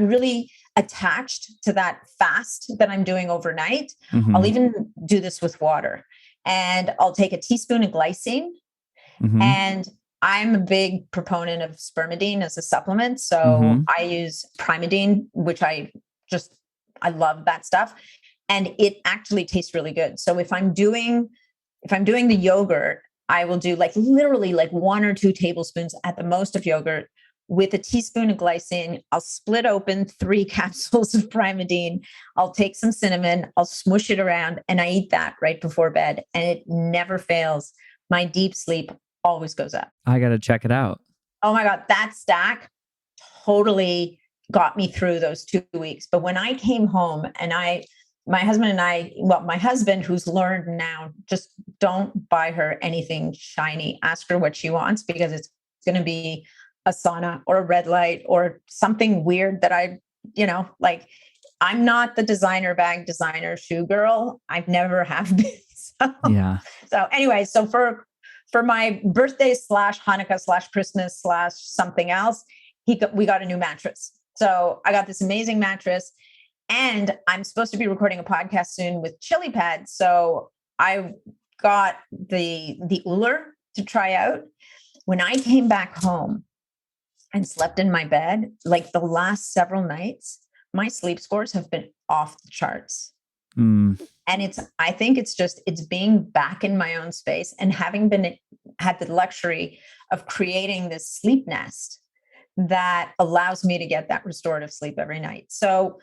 really attached to that fast that I'm doing overnight, I'll even do this with water, and I'll take a teaspoon of glycine. And I'm a big proponent of spermidine as a supplement. So I use Primadine, which I love that stuff. And it actually tastes really good. So if I'm doing the yogurt, I will do literally 1 or 2 tablespoons at the most of yogurt with a teaspoon of glycine. I'll split open 3 capsules of Primadine. I'll take some cinnamon, I'll smush it around, and I eat that right before bed. And it never fails. My deep sleep always goes up. I got to check it out. Oh my God, that stack totally got me through those 2 weeks. But when I came home and my husband, who's learned now, just don't buy her anything shiny. Ask her what she wants, because it's going to be a sauna or a red light or something weird that I I'm not the designer bag, designer shoe girl. I've never have been. Yeah. So anyway, so for my birthday / Hanukkah / Christmas / something else, we got a new mattress. So I got this amazing mattress, and I'm supposed to be recording a podcast soon with chili pads. So I got the Uller to try out. When I came back home and slept in my bed, like the last several nights, my sleep scores have been off the charts. Mm. And I think it's being back in my own space and having had the luxury of creating this sleep nest that allows me to get that restorative sleep every night. So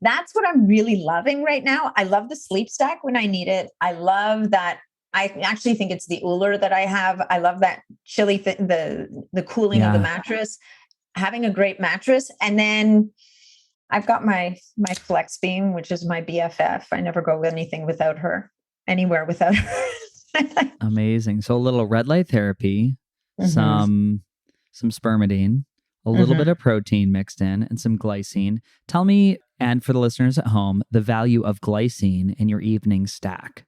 that's what I'm really loving right now. I love the sleep stack when I need it. I love that. I actually think it's the Uller that I have. I love that chilly, the cooling of the mattress, having a great mattress. And then I've got my Flex Beam, which is my BFF. I never go anything without her, anywhere without her. Amazing. So a little red light therapy, some spermidine, a little bit of protein mixed in, and some glycine. Tell me, and for the listeners at home, the value of glycine in your evening stack.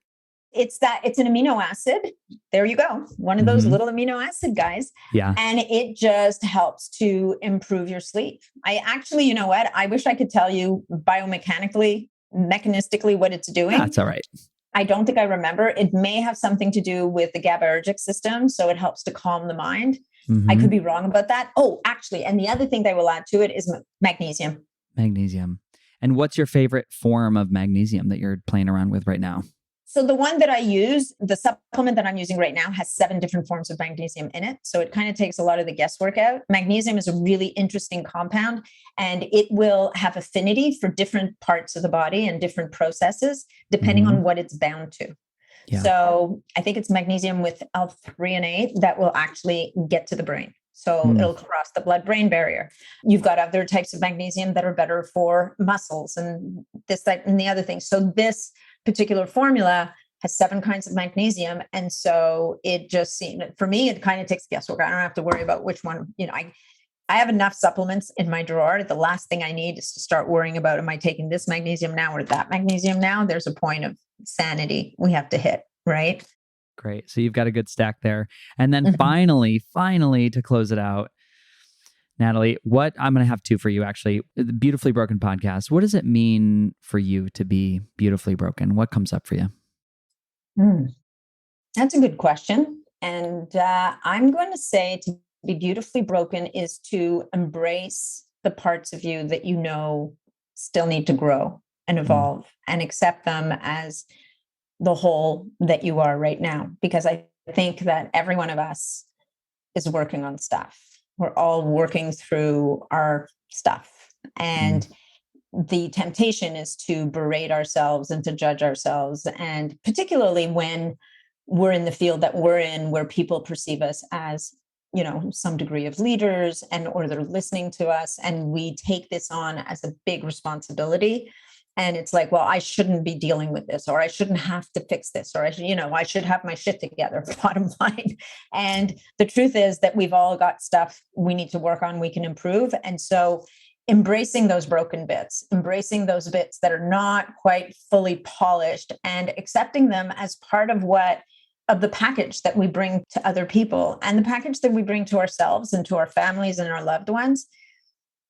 It's an amino acid. There you go. One of those little amino acid guys. Yeah. And it just helps to improve your sleep. I actually, you know what? I wish I could tell you mechanistically what it's doing. That's all right. I don't think I remember. It may have something to do with the GABAergic system. So it helps to calm the mind. I could be wrong about that. Oh, actually. And the other thing they will add to it is magnesium. Magnesium. And what's your favorite form of magnesium that you're playing around with right now? So the one that I use, the supplement that I'm using right now, has 7 different forms of magnesium in it. So it kind of takes a lot of the guesswork out. Magnesium is a really interesting compound, and it will have affinity for different parts of the body and different processes, depending on what it's bound to. Yeah. So I think it's magnesium with L3 and A that will actually get to the brain. So it'll cross the blood-brain barrier. You've got other types of magnesium that are better for muscles and this, that, and the other thing. So this particular formula has 7 kinds of magnesium. And so it just seemed, for me, it kind of takes guesswork. I don't have to worry about which one, I have enough supplements in my drawer. The last thing I need is to start worrying about, am I taking this magnesium now or that magnesium now? There's a point of sanity we have to hit, right? Great. So you've got a good stack there. And then finally, to close it out, Natalie, what I'm going to have 2 for you, actually. The Beautifully Broken podcast. What does it mean for you to be beautifully broken? What comes up for you? That's a good question. And I'm going to say to be beautifully broken is to embrace the parts of you that you know still need to grow and evolve and accept them as the whole that you are right now. Because I think that every one of us is working on stuff. We're all working through our stuff. And the temptation is to berate ourselves and to judge ourselves. And particularly when we're in the field that we're in, where people perceive us as, some degree of leaders or they're listening to us. And we take this on as a big responsibility. And it's like, well, I shouldn't be dealing with this, or I shouldn't have to fix this, or I should have my shit together, bottom line. And the truth is that we've all got stuff we need to work on, we can improve. And so embracing those broken bits, embracing those bits that are not quite fully polished, and accepting them as part of the package that we bring to other people and the package that we bring to ourselves and to our families and our loved ones,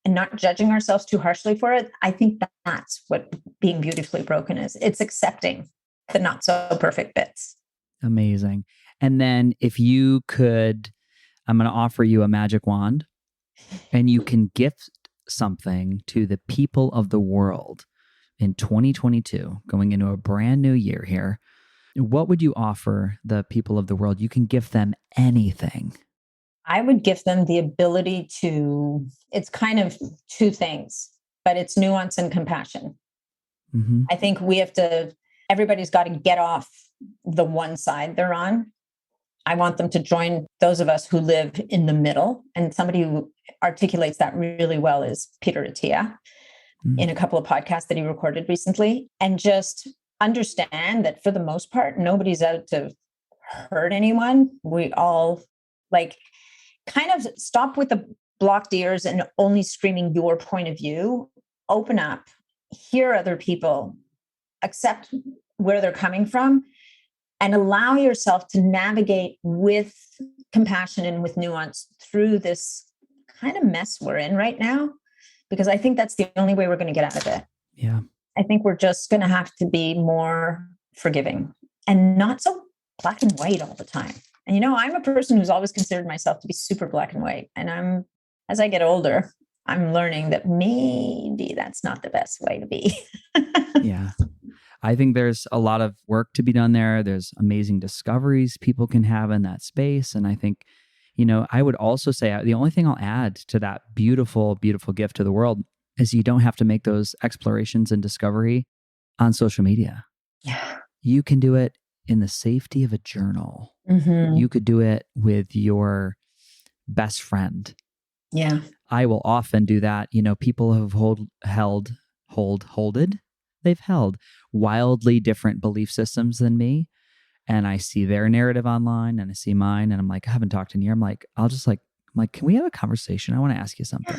and not judging ourselves too harshly for it. I think that's what being beautifully broken is. It's accepting the not so perfect bits. Amazing. And then if you could, I'm going to offer you a magic wand, and you can gift something to the people of the world in 2022, going into a brand new year here. What would you offer the people of the world? You can gift them anything. I would give them the ability to, it's kind of 2 things, but it's nuance and compassion. I think everybody's got to get off the one side they're on. I want them to join those of us who live in the middle. And somebody who articulates that really well is Peter Attia in a couple of podcasts that he recorded recently. And just understand that for the most part, nobody's out to hurt anyone. We all kind of stop with the blocked ears and only screaming your point of view. Open up, hear other people, accept where they're coming from, and allow yourself to navigate with compassion and with nuance through this kind of mess we're in right now, because I think that's the only way we're going to get out of it. Yeah. I think we're just going to have to be more forgiving and not so black and white all the time. And, I'm a person who's always considered myself to be super black and white. And as I get older, I'm learning that maybe that's not the best way to be. Yeah. I think there's a lot of work to be done there. There's amazing discoveries people can have in that space. And I think, I would also say the only thing I'll add to that beautiful, beautiful gift to the world is you don't have to make those explorations and discovery on social media. Yeah. You can do it in the safety of a journal. Mm-hmm. You could do it with your best friend. Yeah. I will often do that. People have they've held wildly different belief systems than me. And I see their narrative online and I see mine and I'm like, I haven't talked in a year. I'm like, can we have a conversation? I want to ask you something.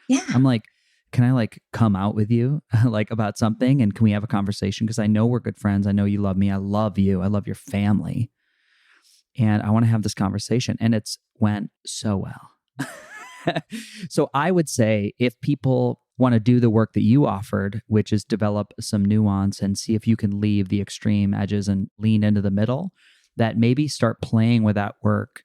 Yeah. I'm like, can I come out with you about something? And can we have a conversation? Because I know we're good friends. I know you love me. I love you. I love your family. And I want to have this conversation. And it's went so well. So I would say if people want to do the work that you offered, which is develop some nuance and see if you can leave the extreme edges and lean into the middle, that maybe start playing with that work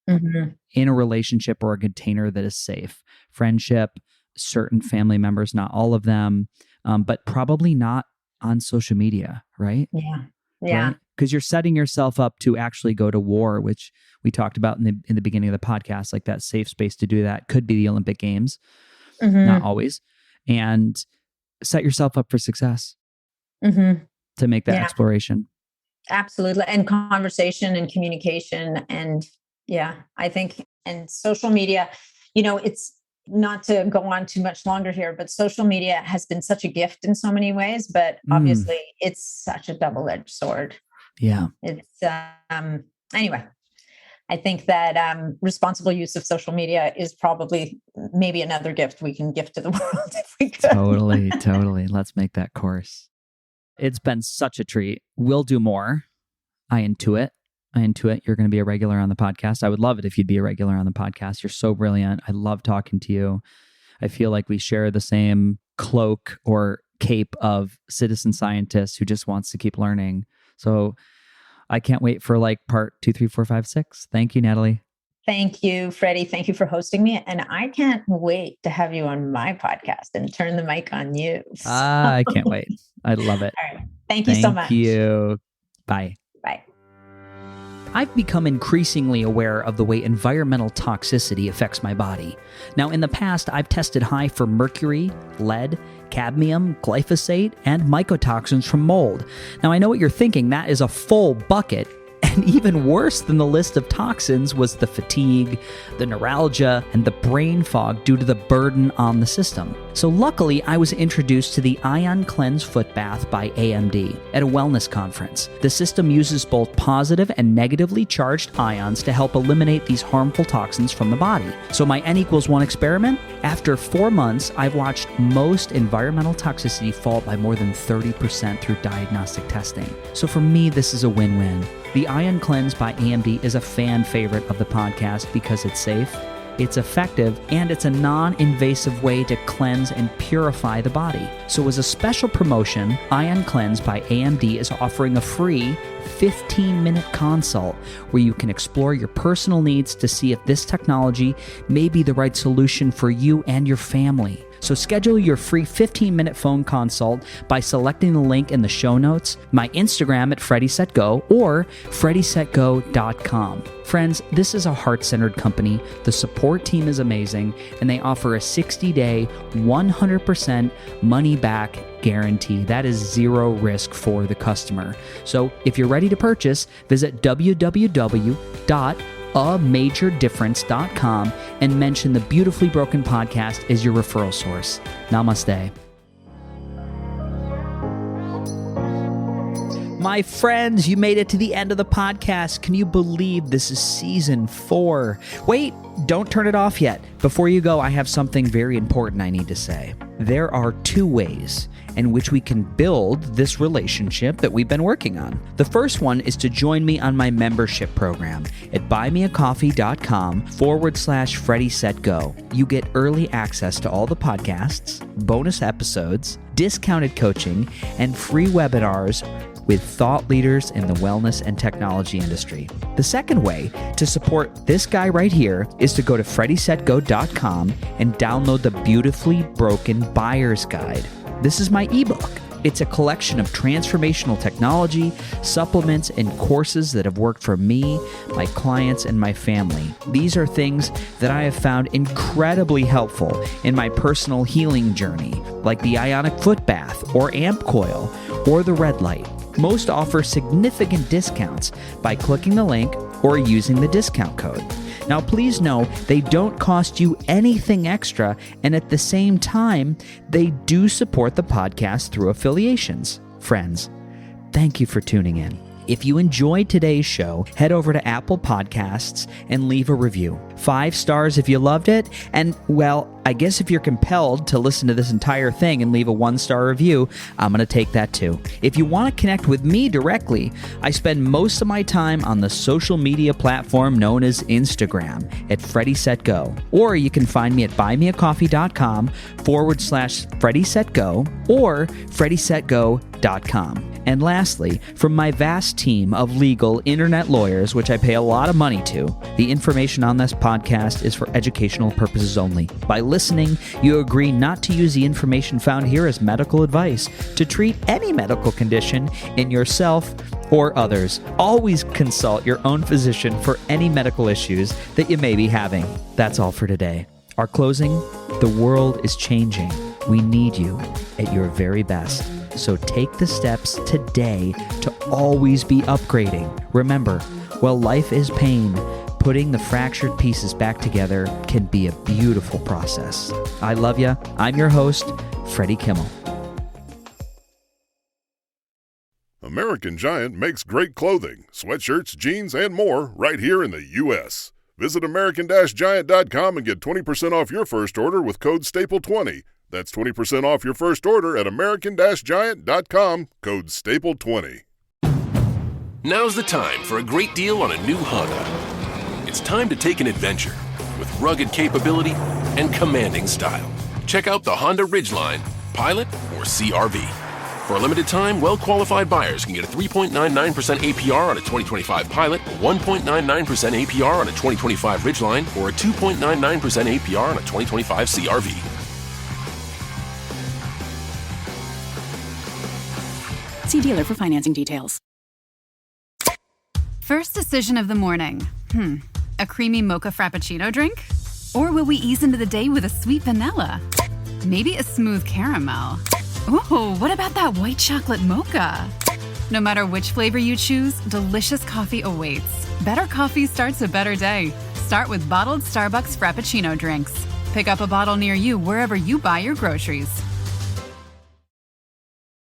in a relationship or a container that is safe. Friendship, certain family members, not all of them, but probably not on social media, right? Yeah. Yeah. Because you're setting yourself up to actually go to war, which we talked about in the beginning of the podcast. Like that safe space to do that could be the Olympic Games, not always, and set yourself up for success to make that exploration. Absolutely. And conversation and communication. And I think, and social media, it's not to go on too much longer here, but social media has been such a gift in so many ways, but obviously it's such a double-edged sword. Yeah. It's, anyway, I think that responsible use of social media is probably maybe another gift we can gift to the world if we could. Totally. Let's make that course. It's been such a treat. We'll do more. I intuit. You're going to be a regular on the podcast. I would love it if you'd be a regular on the podcast. You're so brilliant. I love talking to you. I feel like we share the same cloak or cape of citizen scientists who just wants to keep learning. So I can't wait for part 2, 3, 4, 5, 6. Thank you, Natalie. Thank you, Freddie. Thank you for hosting me. And I can't wait to have you on my podcast and turn the mic on you. So. I can't wait. I love it. All right. Thank you so much. Thank you. Bye. Bye. I've become increasingly aware of the way environmental toxicity affects my body. Now, in the past, I've tested high for mercury, lead, cadmium, glyphosate, and mycotoxins from mold. Now, I know what you're thinking. That is a full bucket. And even worse than the list of toxins was the fatigue, the neuralgia, and the brain fog due to the burden on the system. So luckily, I was introduced to the Ion Cleanse Foot Bath by AMD at a wellness conference. The system uses both positive and negatively charged ions to help eliminate these harmful toxins from the body. So my N=1 experiment? After 4 months, I've watched most environmental toxicity fall by more than 30% through diagnostic testing. So for me, this is a win-win. The Ion Cleanse by AMD is a fan favorite of the podcast because it's safe, it's effective, and it's a non-invasive way to cleanse and purify the body. So as a special promotion, Ion Cleanse by AMD is offering a free 15-minute consult where you can explore your personal needs to see if this technology may be the right solution for you and your family. So schedule your free 15-minute phone consult by selecting the link in the show notes, my Instagram at FreddySetGo, or FreddySetGo.com. Friends, this is a heart-centered company. The support team is amazing, and they offer a 60-day, 100% money-back guarantee. That is zero risk for the customer. So if you're ready to purchase, visit www.amajordifference.com and mention the Beautifully Broken podcast as your referral source. Namaste. My friends, you made it to the end of the podcast. Can you believe this is season 4? Wait, don't turn it off yet. Before you go, I have something very important I need to say. There are 2 ways in which we can build this relationship that we've been working on. The first one is to join me on my membership program at buymeacoffee.com/FreddySetGo. You get early access to all the podcasts, bonus episodes, discounted coaching, and free webinars with thought leaders in the wellness and technology industry. The second way to support this guy right here is to go to FreddySetGo.com and download the Beautifully Broken Buyer's Guide. This is my ebook. It's a collection of transformational technology, supplements, and courses that have worked for me, my clients, and my family. These are things that I have found incredibly helpful in my personal healing journey, like the Ionic Foot Bath, or Amp Coil, or the Red Light. Most offer significant discounts by clicking the link or using the discount code. Now, please know they don't cost you anything extra, and at the same time, they do support the podcast through affiliations. Friends, thank you for tuning in. If you enjoyed today's show, head over to Apple Podcasts and leave a review. 5 stars if you loved it, and, well, I guess if you're compelled to listen to this entire thing and leave a 1-star review, I'm going to take that too. If you want to connect with me directly, I spend most of my time on the social media platform known as Instagram at FreddySetGo. Or you can find me at buymeacoffee.com/FreddySetGo or FreddySetGo.com. And lastly, from my vast team of legal internet lawyers, which I pay a lot of money to, the information on this podcast is for educational purposes only. By listening, you agree not to use the information found here as medical advice to treat any medical condition in yourself or others. Always consult your own physician for any medical issues that you may be having. That's all for today. Our closing: the world is changing. We need you at your very best. So take the steps today to always be upgrading. Remember, while life is pain, putting the fractured pieces back together can be a beautiful process. I love you. I'm your host, Freddie Kimmel. American Giant makes great clothing, sweatshirts, jeans, and more right here in the U.S. Visit American-Giant.com and get 20% off your first order with code STAPLE20. That's 20% off your first order at American-Giant.com, code STAPLE20. Now's the time for a great deal on a new Honda. It's time to take an adventure with rugged capability and commanding style. Check out the Honda Ridgeline, Pilot, or CR-V. For a limited time, well-qualified buyers can get a 3.99% APR on a 2025 Pilot, 1.99% APR on a 2025 Ridgeline, or a 2.99% APR on a 2025 CR-V. See dealer for financing details. First decision of the morning. A creamy mocha frappuccino drink? Or will we ease into the day with a sweet vanilla? Maybe a smooth caramel. Ooh, what about that white chocolate mocha? No matter which flavor you choose, delicious coffee awaits. Better coffee starts a better day. Start with bottled Starbucks Frappuccino drinks. Pick up a bottle near you wherever you buy your groceries.